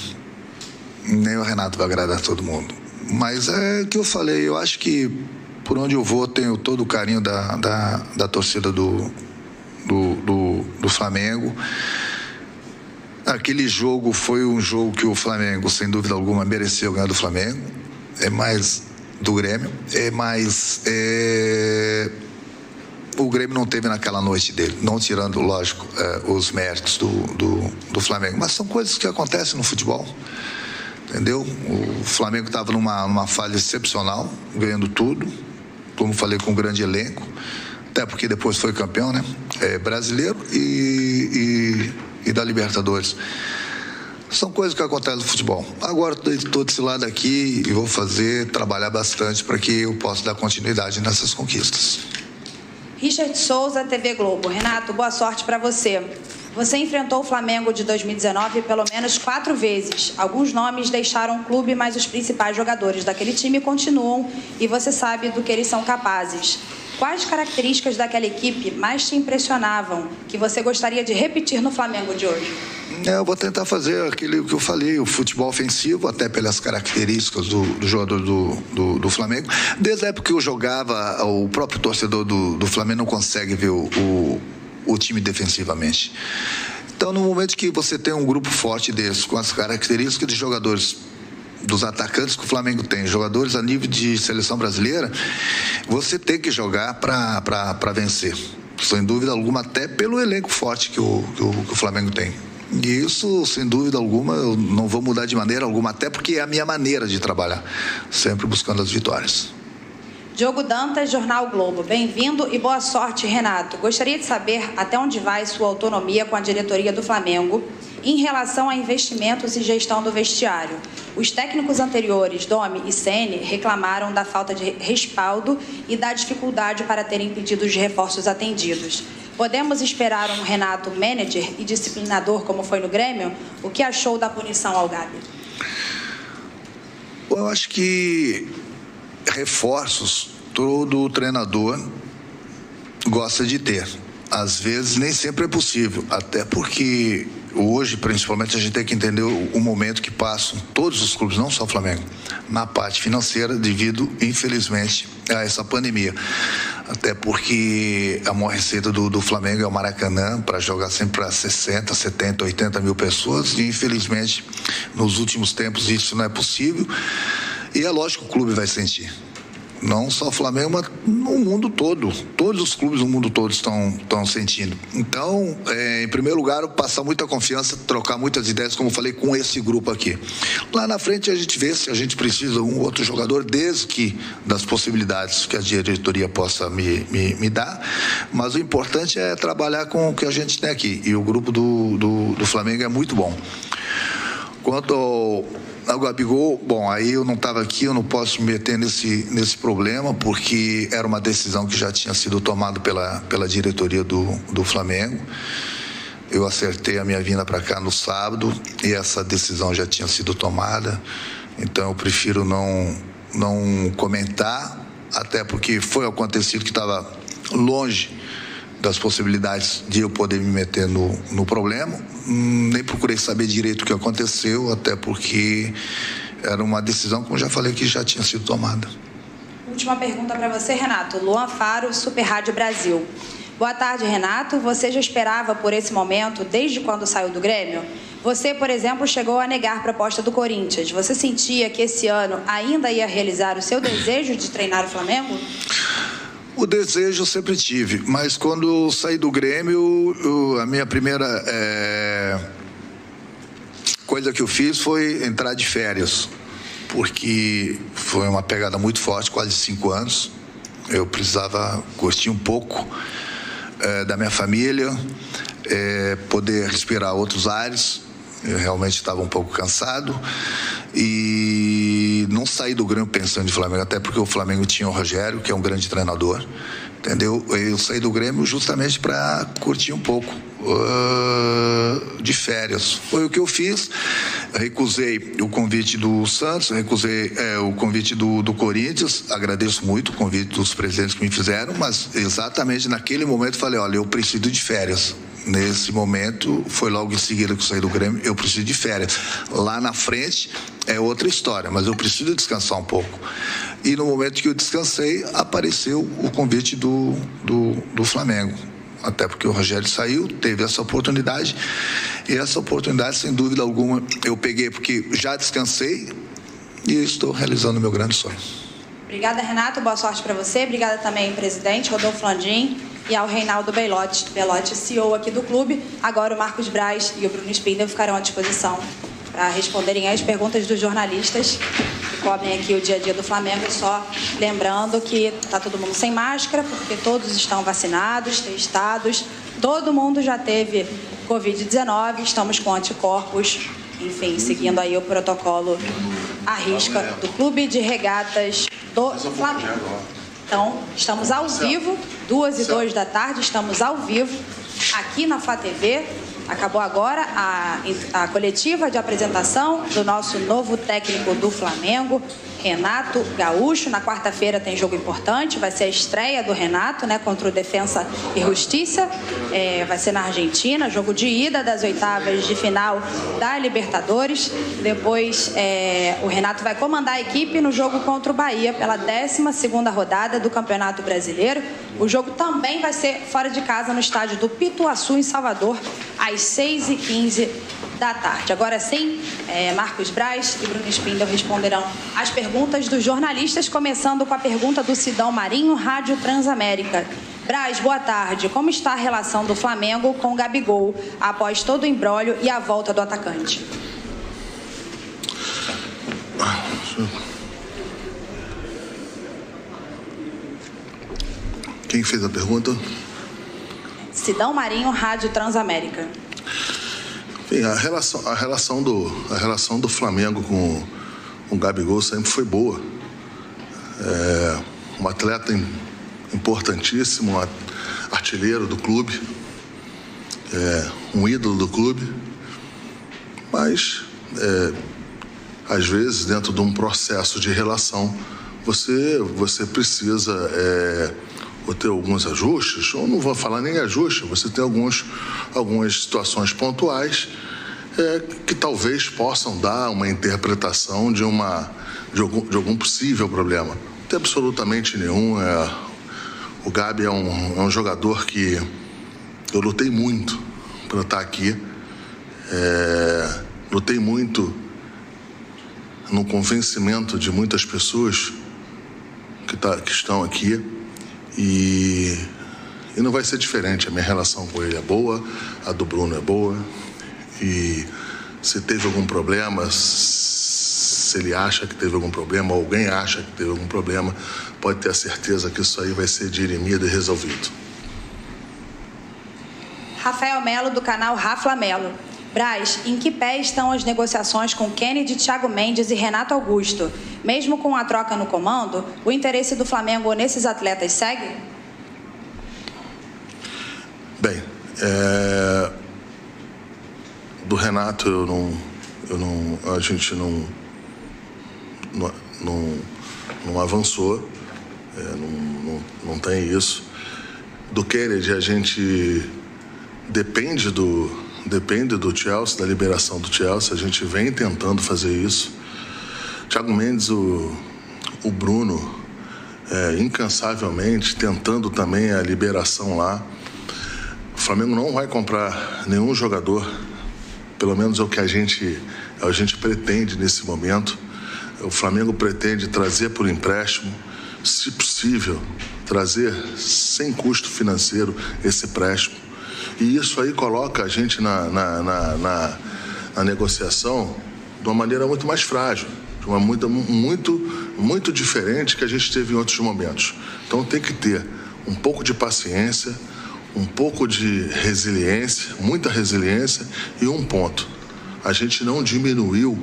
Nem o Renato vai agradar todo mundo. Mas é o que eu falei, eu acho que por onde eu vou tenho todo o carinho da torcida do Flamengo. Aquele jogo foi um jogo que o Flamengo, sem dúvida alguma, mereceu ganhar do Flamengo. É mais do Grêmio, o Grêmio não teve naquela noite dele, não tirando, lógico, os méritos do Flamengo, mas são coisas que acontecem no futebol, entendeu? O Flamengo estava numa fase excepcional, ganhando tudo, como falei, com um grande elenco, até porque depois foi campeão, né? Brasileiro e da Libertadores. São coisas que acontecem no futebol. Agora estou desse lado aqui e vou trabalhar bastante para que eu possa dar continuidade nessas conquistas. Richard Souza, TV Globo. Renato, boa sorte para você. Você enfrentou o Flamengo de 2019 pelo menos 4 vezes. Alguns nomes deixaram o clube, mas os principais jogadores daquele time continuam e você sabe do que eles são capazes. Quais características daquela equipe mais te impressionavam, que você gostaria de repetir no Flamengo de hoje? Eu vou tentar fazer aquilo que eu falei, o futebol ofensivo, até pelas características do jogador do Flamengo. Desde a época que eu jogava, o próprio torcedor do Flamengo não consegue ver o time defensivamente. Então, no momento que você tem um grupo forte desse, com as características de jogadores, dos atacantes que o Flamengo tem, jogadores a nível de seleção brasileira, você tem que jogar para vencer. Sem dúvida alguma, até pelo elenco forte que o Flamengo tem. E isso, sem dúvida alguma, eu não vou mudar de maneira alguma, até porque é a minha maneira de trabalhar, sempre buscando as vitórias. Diogo Dantas, Jornal Globo. Bem-vindo e boa sorte, Renato. Gostaria de saber até onde vai sua autonomia com a diretoria do Flamengo em relação a investimentos e gestão do vestiário. Os técnicos anteriores, Domi e Ceni, reclamaram da falta de respaldo e da dificuldade para terem pedidos de reforços atendidos. Podemos esperar um Renato manager e disciplinador como foi no Grêmio? O que achou da punição ao Gabi? Eu acho que reforços todo treinador gosta de ter. Às vezes nem sempre é possível, até porque hoje, principalmente, a gente tem que entender o momento que passam todos os clubes, não só o Flamengo, na parte financeira, devido, infelizmente, a essa pandemia. Até porque a maior receita do Flamengo é o Maracanã, para jogar sempre para 60, 70, 80 mil pessoas, e infelizmente, nos últimos tempos, isso não é possível. E é lógico que o clube vai sentir. Não só o Flamengo, mas no mundo todo. Todos os clubes do mundo todo estão sentindo. Então, em primeiro lugar, passar muita confiança, trocar muitas ideias, como eu falei, com esse grupo aqui. Lá na frente a gente vê se a gente precisa de um outro jogador, desde que das possibilidades que a diretoria possa me dar. Mas o importante é trabalhar com o que a gente tem aqui. E o grupo do Flamengo é muito bom. Quanto ao Gabigol, bom, aí eu não estava aqui, eu não posso me meter nesse problema, porque era uma decisão que já tinha sido tomada pela diretoria do Flamengo. Eu acertei a minha vinda para cá no sábado e essa decisão já tinha sido tomada, então eu prefiro não comentar, até porque foi acontecido que estava longe das possibilidades de eu poder me meter no problema. Nem procurei saber direito o que aconteceu, até porque era uma decisão, como já falei, que já tinha sido tomada. Última pergunta para você, Renato. Luan Faro, Super Rádio Brasil. Boa tarde, Renato. Você já esperava por esse momento desde quando saiu do Grêmio? Você, por exemplo, chegou a negar a proposta do Corinthians. Você sentia que esse ano ainda ia realizar o seu desejo de treinar o Flamengo? O desejo eu sempre tive, mas quando saí do Grêmio, a minha primeira coisa que eu fiz foi entrar de férias, porque foi uma pegada muito forte, quase 5 anos. Eu precisava curtir um pouco da minha família, poder respirar outros ares. Eu realmente estava um pouco cansado e não saí do Grêmio pensando em Flamengo, até porque o Flamengo tinha o Rogério, que é um grande treinador, entendeu? Eu saí do Grêmio justamente para curtir um pouco de férias. Foi o que eu fiz. Recusei o convite do Santos, recusei o convite do Corinthians. Agradeço muito o convite dos presidentes que me fizeram, mas exatamente naquele momento falei, olha, eu preciso de férias. Nesse momento, foi logo em seguida que eu saí do Grêmio, eu preciso de férias. Lá na frente é outra história, mas eu preciso descansar um pouco. E no momento que eu descansei, apareceu o convite do Flamengo. Até porque o Rogério saiu, teve essa oportunidade. E essa oportunidade, sem dúvida alguma, eu peguei porque já descansei e estou realizando o meu grande sonho. Obrigada, Renato. Boa sorte para você. Obrigada também, presidente Rodolfo Landim, e ao Reinaldo Belotti, CEO aqui do clube. Agora o Marcos Braz e o Bruno Spindel ficarão à disposição para responderem às perguntas dos jornalistas que cobrem aqui o dia a dia do Flamengo. Só lembrando que está todo mundo sem máscara, porque todos estão vacinados, testados, todo mundo já teve Covid-19, estamos com anticorpos, enfim, seguindo aí o protocolo à risca do Clube de Regatas do Flamengo. Então, estamos ao vivo, 2h02 da tarde, estamos ao vivo aqui na Flá TV. Acabou agora a coletiva de apresentação do nosso novo técnico do Flamengo, Renato Gaúcho. Na quarta-feira tem jogo importante, vai ser a estreia do Renato, né, contra o Defensa e Justiça. Vai ser na Argentina, jogo de ida das oitavas de final da Libertadores. Depois o Renato vai comandar a equipe no jogo contra o Bahia pela 12ª rodada do Campeonato Brasileiro. O jogo também vai ser fora de casa no estádio do Pituaçu, em Salvador, às 6h15 da tarde. Agora sim, Marcos Braz e Bruno Spindel responderão às perguntas dos jornalistas, começando com a pergunta do Sidão Marinho, Rádio Transamérica. Braz, boa tarde. Como está a relação do Flamengo com o Gabigol após todo o imbróglio e a volta do atacante? Quem fez a pergunta? Sidão Marinho, Rádio Transamérica. Bem, a relação do Flamengo com o Gabigol sempre foi boa. Um atleta importantíssimo, um artilheiro do clube, um ídolo do clube, mas às vezes dentro de um processo de relação você precisa ter alguns ajustes, ou não vou falar nem ajuste, você tem algumas situações pontuais que talvez possam dar uma interpretação de algum possível problema. Não tem absolutamente nenhum. O Gabi é um jogador que eu lutei muito para estar aqui, lutei muito no convencimento de muitas pessoas que estão aqui. E não vai ser diferente. A minha relação com ele é boa, a do Bruno é boa. E se teve algum problema, se ele acha que teve algum problema, ou alguém acha que teve algum problema, pode ter a certeza que isso aí vai ser dirimido e resolvido. Rafael Melo, do canal Rafa Melo. Braz, em que pé estão as negociações com Kennedy, Thiago Mendes e Renato Augusto? Mesmo com a troca no comando, o interesse do Flamengo nesses atletas segue? Bem, do Renato a gente não avançou, não tem isso. Do Kennedy a gente depende do Chelsea, da liberação do Chelsea. A gente vem tentando fazer isso. Thiago Mendes, o Bruno, incansavelmente, tentando também a liberação lá. O Flamengo não vai comprar nenhum jogador, pelo menos é o que a gente pretende nesse momento. O Flamengo pretende trazer por empréstimo, se possível, trazer sem custo financeiro esse empréstimo. E isso aí coloca a gente na negociação de uma maneira muito mais frágil, de uma muito diferente que a gente teve em outros momentos. Então tem que ter um pouco de paciência, um pouco de resiliência, muita resiliência e um ponto. A gente não diminuiu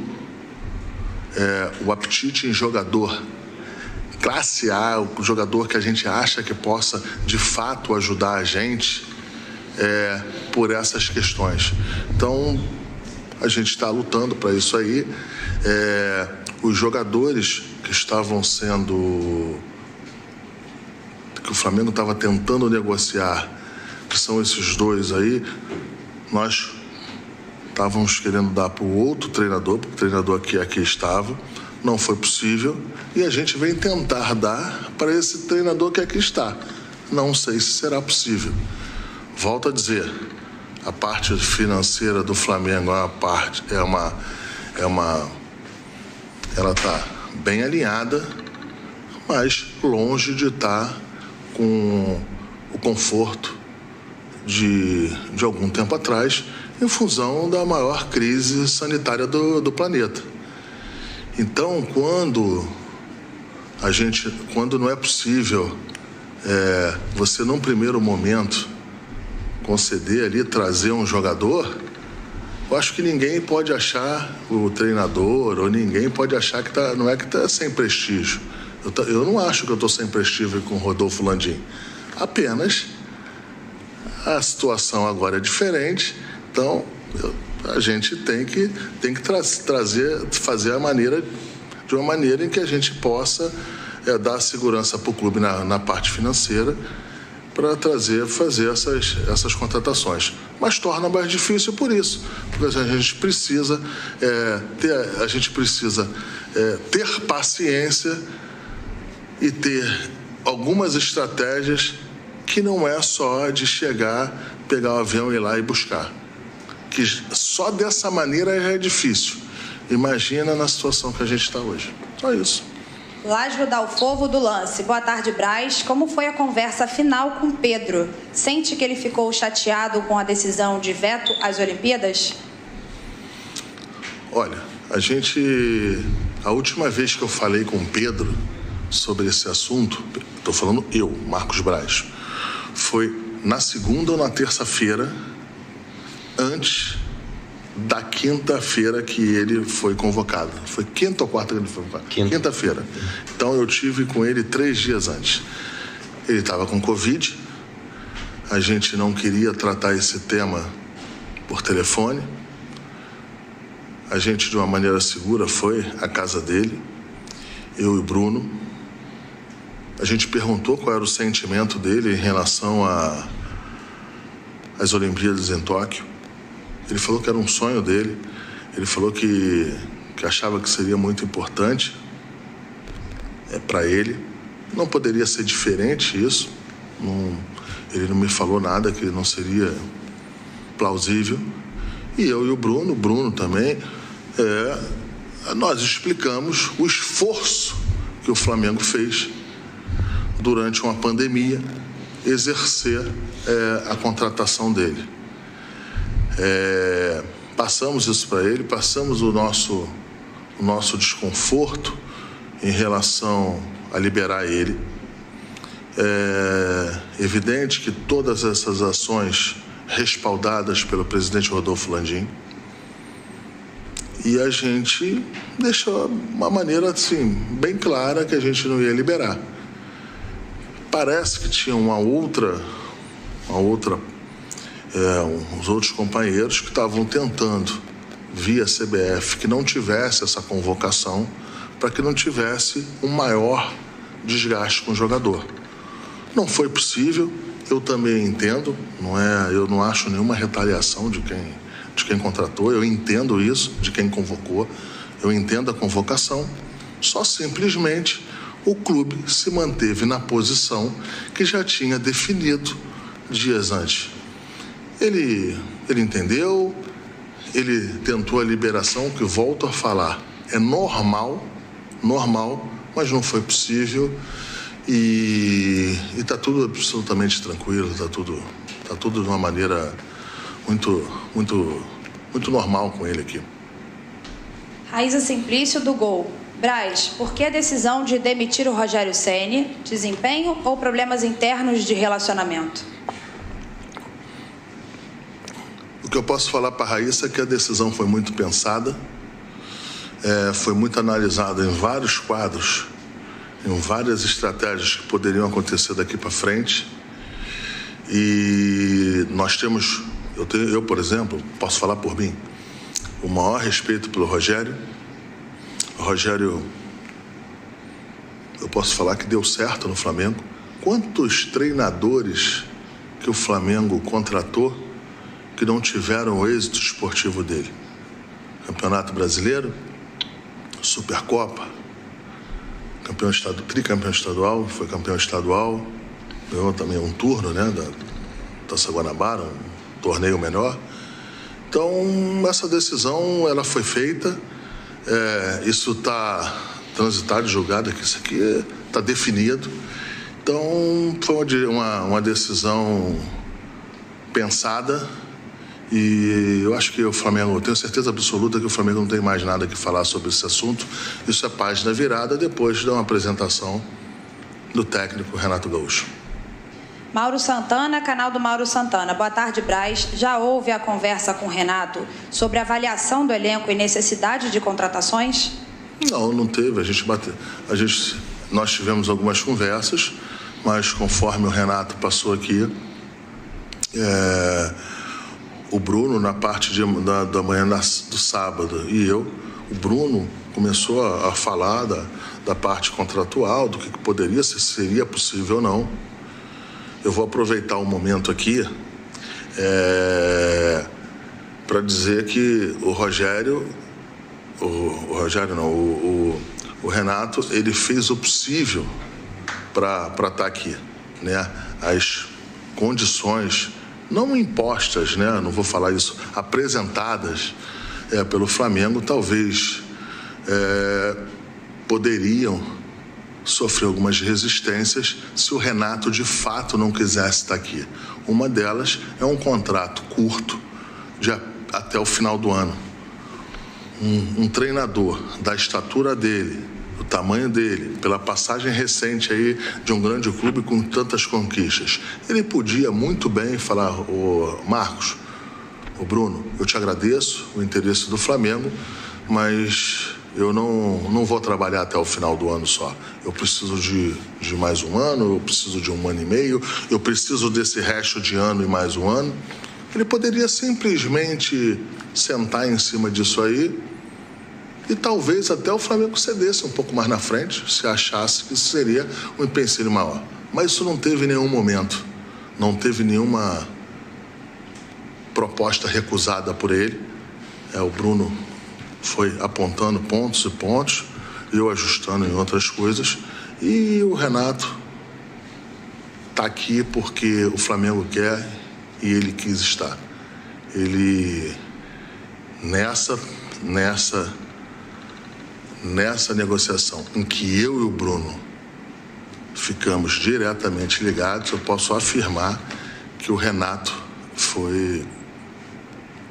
o apetite em jogador classe A, o jogador que a gente acha que possa de fato ajudar a gente por essas questões. Então a gente está lutando para isso aí. Os jogadores que estavam sendo, que o Flamengo estava tentando negociar, que são esses dois aí, nós estávamos querendo dar para o outro treinador, porque o treinador aqui estava, não foi possível, e a gente vem tentar dar para esse treinador que aqui está. Não sei se será possível. Volto a dizer, a parte financeira do Flamengo ela está bem alinhada, mas longe de estar com o conforto de algum tempo atrás, em função da maior crise sanitária do planeta. Então, quando não é possível você, num primeiro momento, conceder ali, trazer um jogador, eu acho que ninguém pode achar, o treinador, ou ninguém pode achar que não é que está sem prestígio. Eu não acho que eu estou sem prestígio com o Rodolfo Landim. Apenas a situação agora é diferente, então a gente tem que fazer de uma maneira em que a gente possa dar segurança para o clube na parte financeira, para fazer essas contratações. Mas torna mais difícil por isso, porque a gente precisa ter paciência e ter algumas estratégias que não é só de chegar, pegar o avião e ir lá e buscar. Que só dessa maneira já é difícil. Imagina na situação que a gente está hoje. Só isso. Lázaro Dalfovo do Lance. Boa tarde, Braz. Como foi a conversa final com Pedro? Sente que ele ficou chateado com a decisão de veto às Olimpíadas? Olha, a última vez que eu falei com Pedro sobre esse assunto, estou falando eu, Marcos Braz, foi na segunda ou na terça-feira, antes da quinta-feira que ele foi convocado. Foi quinta ou quarta que ele foi convocado? Quinta-feira. Então eu tive com ele 3 dias antes. Ele estava com Covid, a gente não queria tratar esse tema por telefone. A gente, de uma maneira segura, foi à casa dele, eu e o Bruno. A gente perguntou qual era o sentimento dele em relação às Olimpíadas em Tóquio. Ele falou que era um sonho dele. Ele falou que achava que seria muito importante para ele. Não poderia ser diferente isso. Ele não me falou nada que não seria plausível. E eu e o Bruno também, nós explicamos o esforço que o Flamengo fez durante uma pandemia, exercer a contratação dele. Passamos isso para ele, passamos o nosso desconforto em relação a liberar ele. É evidente que todas essas ações respaldadas pelo presidente Rodolfo Landim, e a gente deixou uma maneira assim, bem clara que a gente não ia liberar. Parece que tinha os outros companheiros que estavam tentando, via CBF, que não tivesse essa convocação, para que não tivesse um maior desgaste com o jogador. Não foi possível, eu também entendo, eu não acho nenhuma retaliação de quem contratou, eu entendo isso, de quem convocou, eu entendo a convocação, só simplesmente o clube se manteve na posição que já tinha definido dias antes. Ele entendeu, ele tentou a liberação, que volto a falar, é normal, mas não foi possível e está tudo absolutamente tranquilo, está tudo de uma maneira muito normal com ele aqui. Raíza Simplício do Gol. Braz, por que a decisão de demitir o Rogério Ceni? Desempenho ou problemas internos de relacionamento? O que eu posso falar para a Raíssa é que a decisão foi muito pensada, foi muito analisada em vários quadros, em várias estratégias que poderiam acontecer daqui para frente. E nós temos, eu, por exemplo, posso falar por mim, o maior respeito pelo Rogério. O Rogério, eu posso falar que deu certo no Flamengo. Quantos treinadores que o Flamengo contratou que não tiveram o êxito esportivo dele? Campeonato Brasileiro, Supercopa, tricampeão estadual, foi campeão estadual, ganhou também um turno, né, da Taça Guanabara, um torneio menor. Então, essa decisão, ela foi feita, isso está transitado, julgado, que isso aqui está definido. Então, foi uma decisão pensada e eu acho que o Flamengo, eu tenho certeza absoluta que o Flamengo não tem mais nada que falar sobre esse assunto. Isso é página virada depois de uma apresentação do técnico Renato Gaúcho. Mauro Santana, canal do Mauro Santana. Boa tarde, Braz. Já houve a conversa com o Renato sobre a avaliação do elenco e necessidade de contratações? Não teve. Nós tivemos algumas conversas, mas conforme o Renato passou aqui, o Bruno, na parte da manhã do sábado, e o Bruno começou a falar da parte contratual, do que poderia ser, seria possível ou não. Eu vou aproveitar o momento aqui para dizer que o Renato, ele fez o possível para estar aqui, né? As condições não impostas, né? Não vou falar isso, apresentadas pelo Flamengo, talvez poderiam sofrer algumas resistências se o Renato de fato não quisesse estar aqui. Uma delas é um contrato curto até o final do ano. Um treinador da estatura dele, do tamanho dele, pela passagem recente aí de um grande clube com tantas conquistas, ele podia muito bem falar: ô Marcos, ô Bruno, eu te agradeço o interesse do Flamengo, mas eu não vou trabalhar até o final do ano só. Eu preciso de mais um ano, eu preciso de um ano e meio, eu preciso desse resto de ano e mais um ano. Ele poderia simplesmente sentar em cima disso aí e talvez até o Flamengo cedesse um pouco mais na frente, se achasse que isso seria um empecilho maior. Mas isso não teve em nenhum momento. Não teve nenhuma proposta recusada por ele. O Bruno foi apontando pontos e pontos, eu ajustando em outras coisas, e o Renato está aqui porque o Flamengo quer e ele quis estar. Ele, nessa negociação em que eu e o Bruno ficamos diretamente ligados, eu posso afirmar que o Renato foi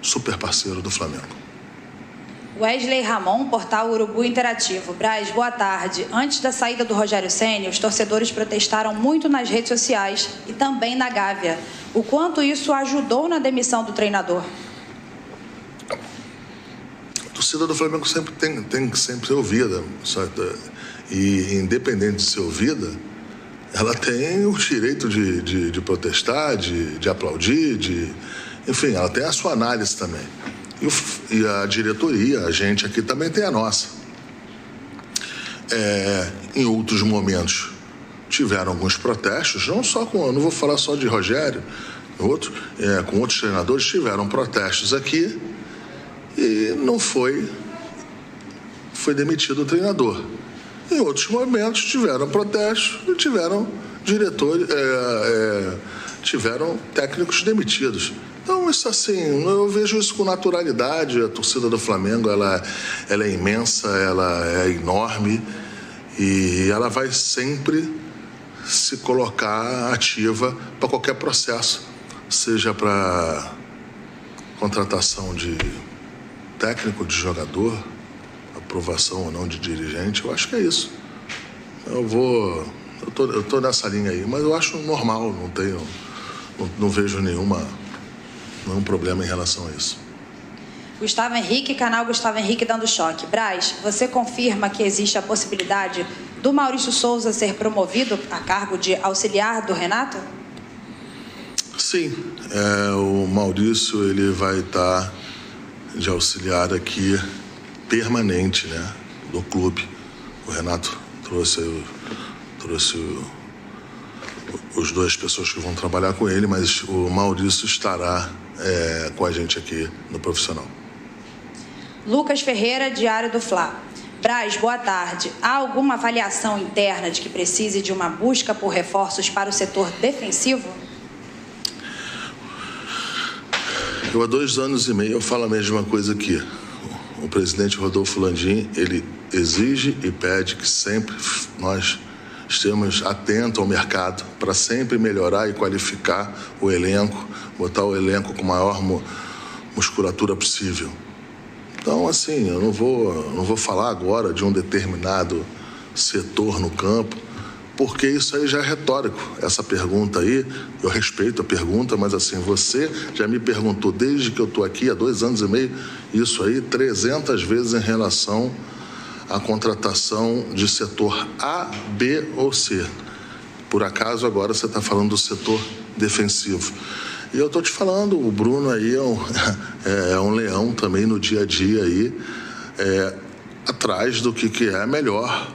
super parceiro do Flamengo. Wesley Ramon, portal Urubu Interativo. Braz, boa tarde. Antes da saída do Rogério Ceni, os torcedores protestaram muito nas redes sociais e também na Gávea. O quanto isso ajudou na demissão do treinador? A torcida do Flamengo sempre tem que sempre ser ouvida. E independente de ser ouvida, ela tem o direito de protestar, de aplaudir, enfim, ela tem a sua análise também. E a diretoria, a gente aqui também tem a nossa. Em outros momentos tiveram alguns protestos, não vou falar só de Rogério, com outros treinadores tiveram protestos aqui e não foi demitido o treinador. Em outros momentos tiveram protestos e tiveram diretores, tiveram técnicos demitidos. Então, isso assim, eu vejo isso com naturalidade. A torcida do Flamengo, ela é imensa, ela é enorme e ela vai sempre se colocar ativa para qualquer processo, seja para contratação de técnico, de jogador, aprovação ou não de dirigente. Eu acho que é isso. Eu tô nessa linha aí, mas eu acho normal, não vejo nenhum problema em relação a isso. Gustavo Henrique, canal Gustavo Henrique dando choque. Braz, você confirma que existe a possibilidade do Maurício Souza ser promovido a cargo de auxiliar do Renato? Sim, o Maurício ele vai estar de auxiliar aqui permanente, né, do clube. O Renato trouxe os duas pessoas que vão trabalhar com ele, mas o Maurício estará com a gente aqui no profissional. Lucas Ferreira, Diário do Fla. Braz, boa tarde. Há alguma avaliação interna de que precise de uma busca por reforços para o setor defensivo? Eu, há 2 anos e meio, eu falo a mesma coisa aqui. O presidente Rodolfo Landim, ele exige e pede que sempre nós estejamos atentos ao mercado para sempre melhorar e qualificar o elenco, botar o elenco com a maior musculatura possível. Então, assim, eu não vou falar agora de um determinado setor no campo, porque isso aí já é retórico. Essa pergunta aí, eu respeito a pergunta, mas assim, você já me perguntou desde que eu estou aqui, há 2 anos e meio, isso aí 300 vezes em relação à contratação de setor A, B ou C. Por acaso, agora você está falando do setor defensivo. E eu estou te falando, o Bruno aí é um leão também no dia a dia aí, atrás do que é melhor.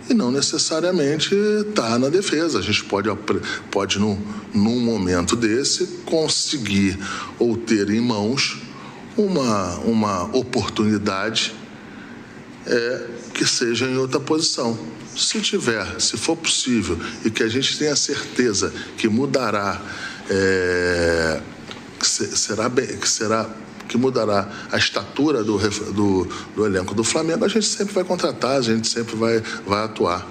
E não necessariamente está na defesa. A gente pode num momento desse, conseguir ou ter em mãos uma oportunidade que seja em outra posição. Se for possível e que a gente tenha certeza que mudará, que mudará a estatura do elenco do Flamengo, a gente sempre vai contratar, a gente sempre vai atuar.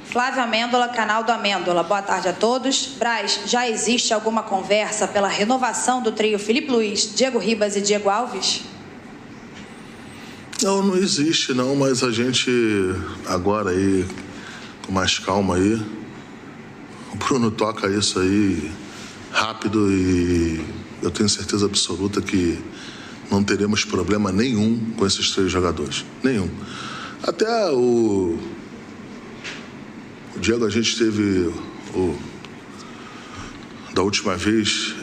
Flávio Amêndola, canal do Amêndola. Boa tarde a todos. Braz, já existe alguma conversa pela renovação do trio Felipe Luiz, Diego Ribas e Diego Alves? Não existe não, mas a gente agora aí, com mais calma aí, o Bruno toca isso aí rápido e eu tenho certeza absoluta que não teremos problema nenhum com esses 3 jogadores. Nenhum. Até o Diego, a gente teve da última vez,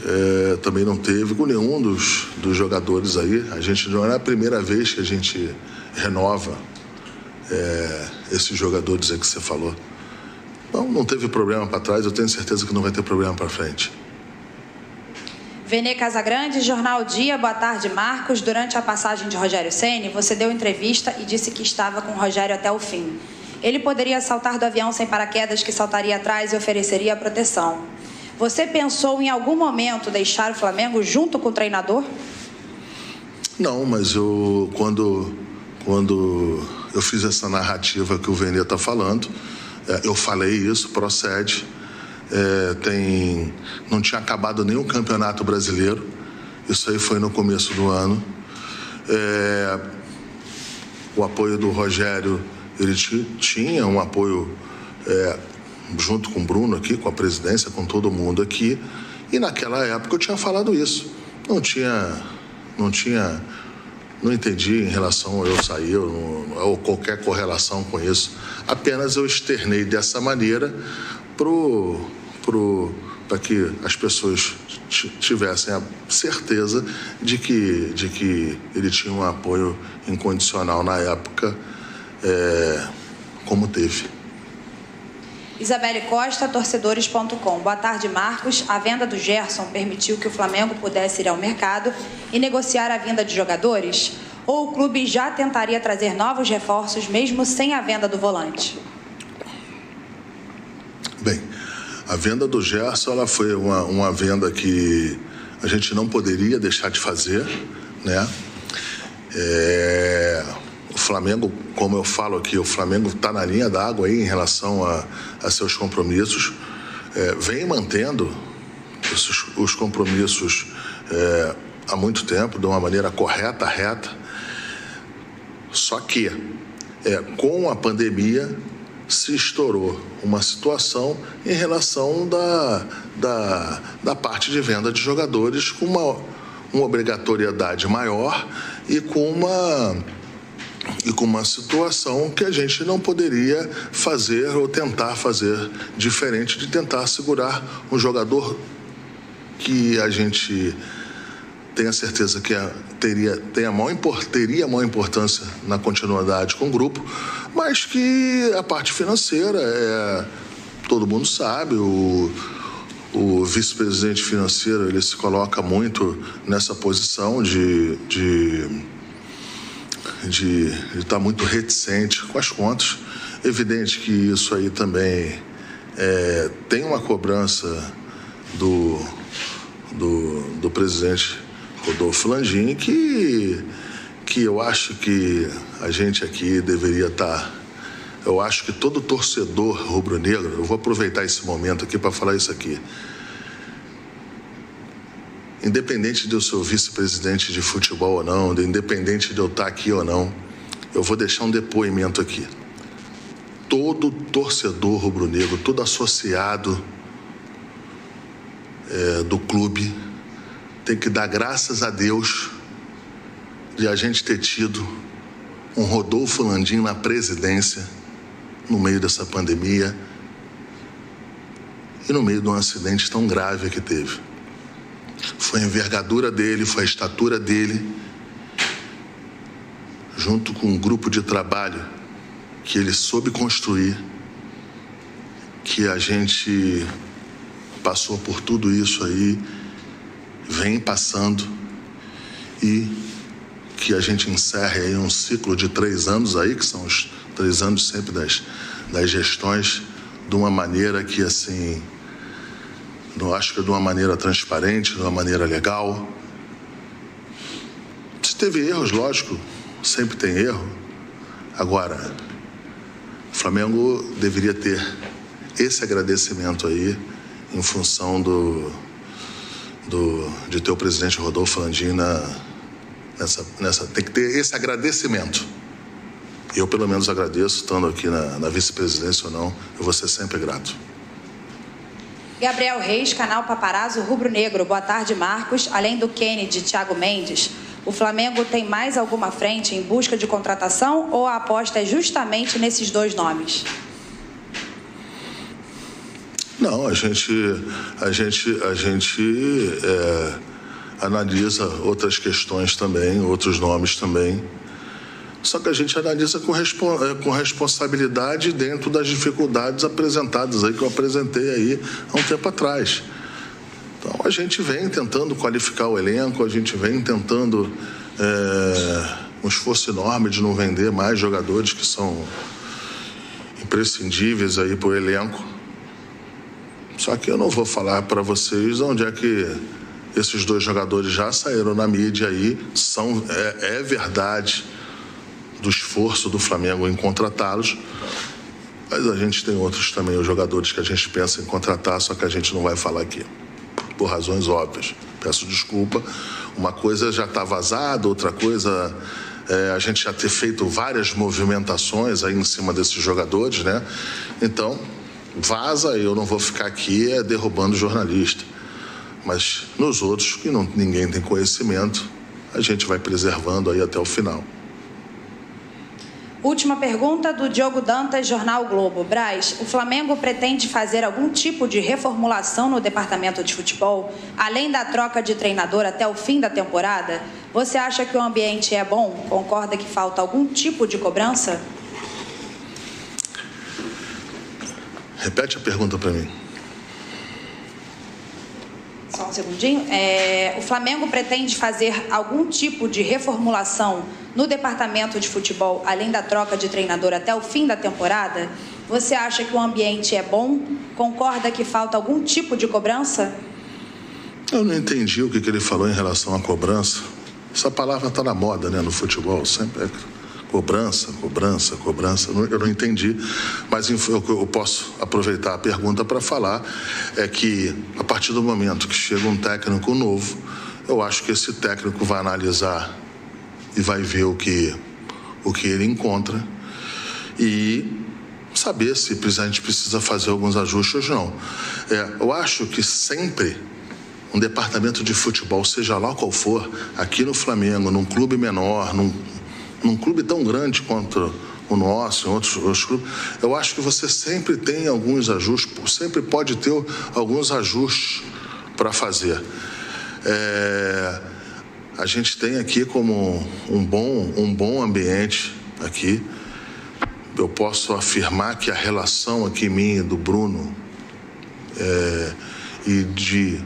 também não teve com nenhum dos jogadores aí. A gente não é a primeira vez que a gente renova esses jogadores aí que você falou. Não teve problema para trás, eu tenho certeza que não vai ter problema para frente. Vene Casagrande, Jornal Dia. Boa tarde, Marcos. Durante a passagem de Rogério Ceni, você deu entrevista e disse que estava com o Rogério até o fim. Ele poderia saltar do avião sem paraquedas, que saltaria atrás e ofereceria a proteção. Você pensou em algum momento deixar o Flamengo junto com o treinador? Não, mas quando eu fiz essa narrativa que o Vene está falando, eu falei isso, procede. Não tinha acabado nem o Campeonato Brasileiro, isso aí foi no começo do ano. O apoio do Rogério, ele tinha um apoio junto com o Bruno aqui, com a presidência, com todo mundo aqui, e naquela época eu tinha falado isso. Não entendi em relação a eu sair ou qualquer correlação com isso. Apenas eu externei dessa maneira para que as pessoas tivessem a certeza de que ele tinha um apoio incondicional na época, como teve. Isabelle Costa, torcedores.com. Boa tarde, Marcos. A venda do Gerson permitiu que o Flamengo pudesse ir ao mercado e negociar a vinda de jogadores? ou o clube já tentaria trazer novos reforços mesmo sem a venda do volante? Bem, a venda do Gerson, ela foi uma venda que a gente não poderia deixar de fazer, né? O Flamengo, como eu falo aqui, o Flamengo está na linha d'água aí em relação a seus compromissos, vem mantendo os compromissos há muito tempo, de uma maneira correta, reta. Só que, com a pandemia, se estourou uma situação em relação da parte de venda de jogadores com uma obrigatoriedade maior e com uma situação que a gente não poderia fazer ou tentar fazer diferente de tentar segurar um jogador que a gente tem a certeza que teria maior importância na continuidade com o grupo, mas que a parte financeira, todo mundo sabe, o vice-presidente financeiro, ele se coloca muito nessa posição de estar muito reticente com as contas. Evidente que isso aí também tem uma cobrança do presidente Rodolfo Landim, que eu acho que a gente aqui deveria estar... Eu acho que todo torcedor rubro-negro, eu vou aproveitar esse momento aqui para falar isso aqui, independente de eu ser o vice-presidente de futebol ou não, independente de eu estar aqui ou não, eu vou deixar um depoimento aqui. Todo torcedor rubro-negro, todo associado do clube, tem que dar graças a Deus de a gente ter tido um Rodolfo Landim na presidência no meio dessa pandemia e no meio de um acidente tão grave que teve. Foi a envergadura dele, foi a estatura dele, junto com um grupo de trabalho que ele soube construir, que a gente passou por tudo isso aí, vem passando, e que a gente encerre aí um ciclo de 3 anos aí, que são os 3 anos sempre das gestões, de uma maneira que, assim, eu acho que de uma maneira transparente, de uma maneira legal. Se teve erros, lógico, sempre tem erro. Agora, o Flamengo deveria ter esse agradecimento aí em função de ter o presidente Rodolfo Landim tem que ter esse agradecimento. Eu, pelo menos, agradeço, estando aqui na vice-presidência ou não, eu vou ser sempre grato. Gabriel Reis, canal Paparazzo Rubro Negro. Boa tarde, Marcos. Além do Kennedy e Thiago Mendes, o Flamengo tem mais alguma frente em busca de contratação ou a aposta é justamente nesses 2 nomes? Não, a gente analisa outras questões também, outros nomes também. Só que a gente analisa com responsabilidade dentro das dificuldades apresentadas aí, que eu apresentei aí há um tempo atrás. Então, a gente vem tentando qualificar o elenco, a gente vem tentando um esforço enorme de não vender mais jogadores que são imprescindíveis aí para o elenco. Só que eu não vou falar para vocês onde é que esses 2 jogadores já saíram na mídia aí. É verdade do esforço do Flamengo em contratá-los, mas a gente tem outros também, os jogadores que a gente pensa em contratar, só que a gente não vai falar aqui, por razões óbvias. Peço desculpa. Uma coisa já está vazada, outra coisa a gente já ter feito várias movimentações aí em cima desses jogadores, né? Então, vaza, eu não vou ficar aqui derrubando o jornalista. Mas nos outros, que ninguém tem conhecimento, a gente vai preservando aí até o final. Última pergunta do Diogo Dantas, Jornal Globo. Braz, o Flamengo pretende fazer algum tipo de reformulação no departamento de futebol, além da troca de treinador até o fim da temporada? Você acha que o ambiente é bom? Concorda que falta algum tipo de cobrança? Repete a pergunta para mim. Só só um segundinho. O Flamengo pretende fazer algum tipo de reformulação no departamento de futebol, além da troca de treinador até o fim da temporada? Você acha que o ambiente é bom? Concorda que falta algum tipo de cobrança? Eu não entendi o que ele falou em relação à cobrança. Essa palavra está na moda, né, no futebol, sempre é cobrança. Eu não entendi, mas eu posso aproveitar a pergunta para falar é que, a partir do momento que chega um técnico novo, eu acho que esse técnico vai analisar e vai ver o que ele encontra e saber se a gente precisa fazer alguns ajustes ou não. Eu acho que sempre um departamento de futebol, seja lá qual for, aqui no Flamengo, num clube menor, num clube tão grande quanto o nosso, em outros clubes, eu acho que você sempre tem alguns ajustes, sempre pode ter alguns ajustes para fazer. A gente tem aqui como um bom ambiente aqui. Eu posso afirmar que a relação aqui minha, do Bruno, e de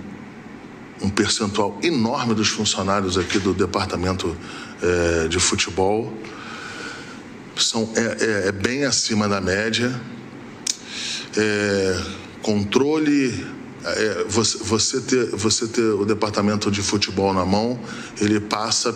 um percentual enorme dos funcionários aqui do departamento de futebol é bem acima da média. Controle, você ter o departamento de futebol na mão, ele passa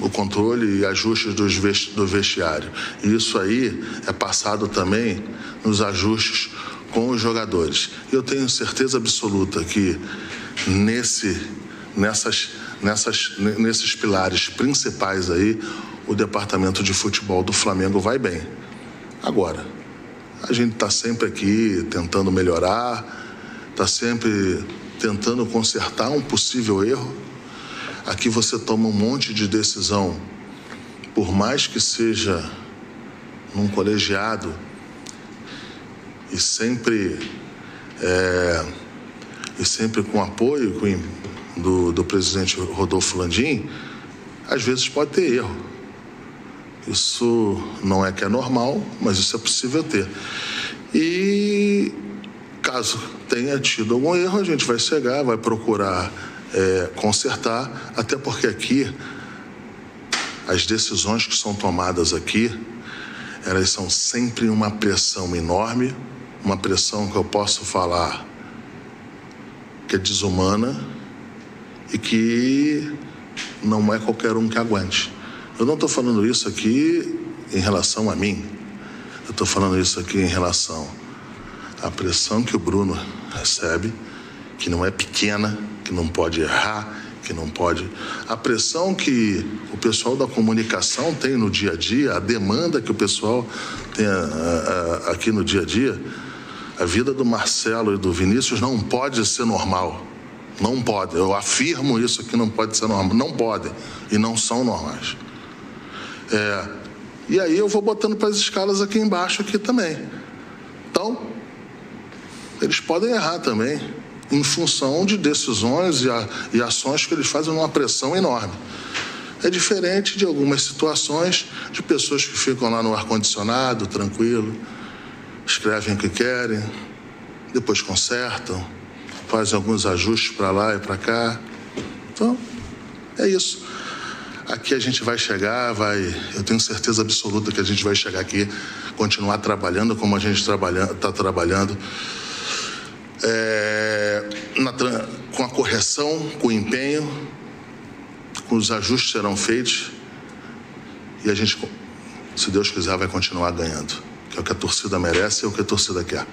o controle e ajustes do vestiário. E isso aí é passado também nos ajustes com os jogadores. Eu tenho certeza absoluta que nesses pilares principais aí, o departamento de futebol do Flamengo vai bem. Agora, a gente está sempre aqui tentando melhorar, está sempre tentando consertar um possível erro. Aqui você toma um monte de decisão, por mais que seja num colegiado, e sempre com apoio do presidente Rodolfo Landim, às vezes pode ter erro. Isso não é que é normal, mas isso é possível ter. E caso tenha tido algum erro, a gente vai chegar, vai procurar consertar, até porque aqui as decisões que são tomadas aqui, elas são sempre uma pressão enorme, uma pressão que eu posso falar que é desumana e que não é qualquer um que aguente. Eu não estou falando isso aqui em relação a mim, eu estou falando isso aqui em relação à pressão que o Bruno recebe, que não é pequena, que não pode errar, que não pode... A pressão que o pessoal da comunicação tem no dia a dia, a demanda que o pessoal tem aqui no dia a dia, a vida do Marcelo e do Vinícius não pode ser normal. Não pode. Eu afirmo isso aqui, não pode ser normal. Não podem. E não são normais. E aí eu vou botando para as escalas aqui embaixo aqui também. Então, eles podem errar também, em função de decisões e ações que eles fazem numa pressão enorme. É diferente de algumas situações de pessoas que ficam lá no ar-condicionado, tranquilo, escrevem o que querem, depois consertam, fazem alguns ajustes para lá e para cá. Então, é isso. Aqui a gente vai chegar, eu tenho certeza absoluta que a gente vai chegar aqui, continuar trabalhando como a gente está trabalhando, com a correção, com o empenho, com os ajustes serão feitos e a gente, se Deus quiser, vai continuar ganhando, que é o que a torcida merece e é o que a torcida quer.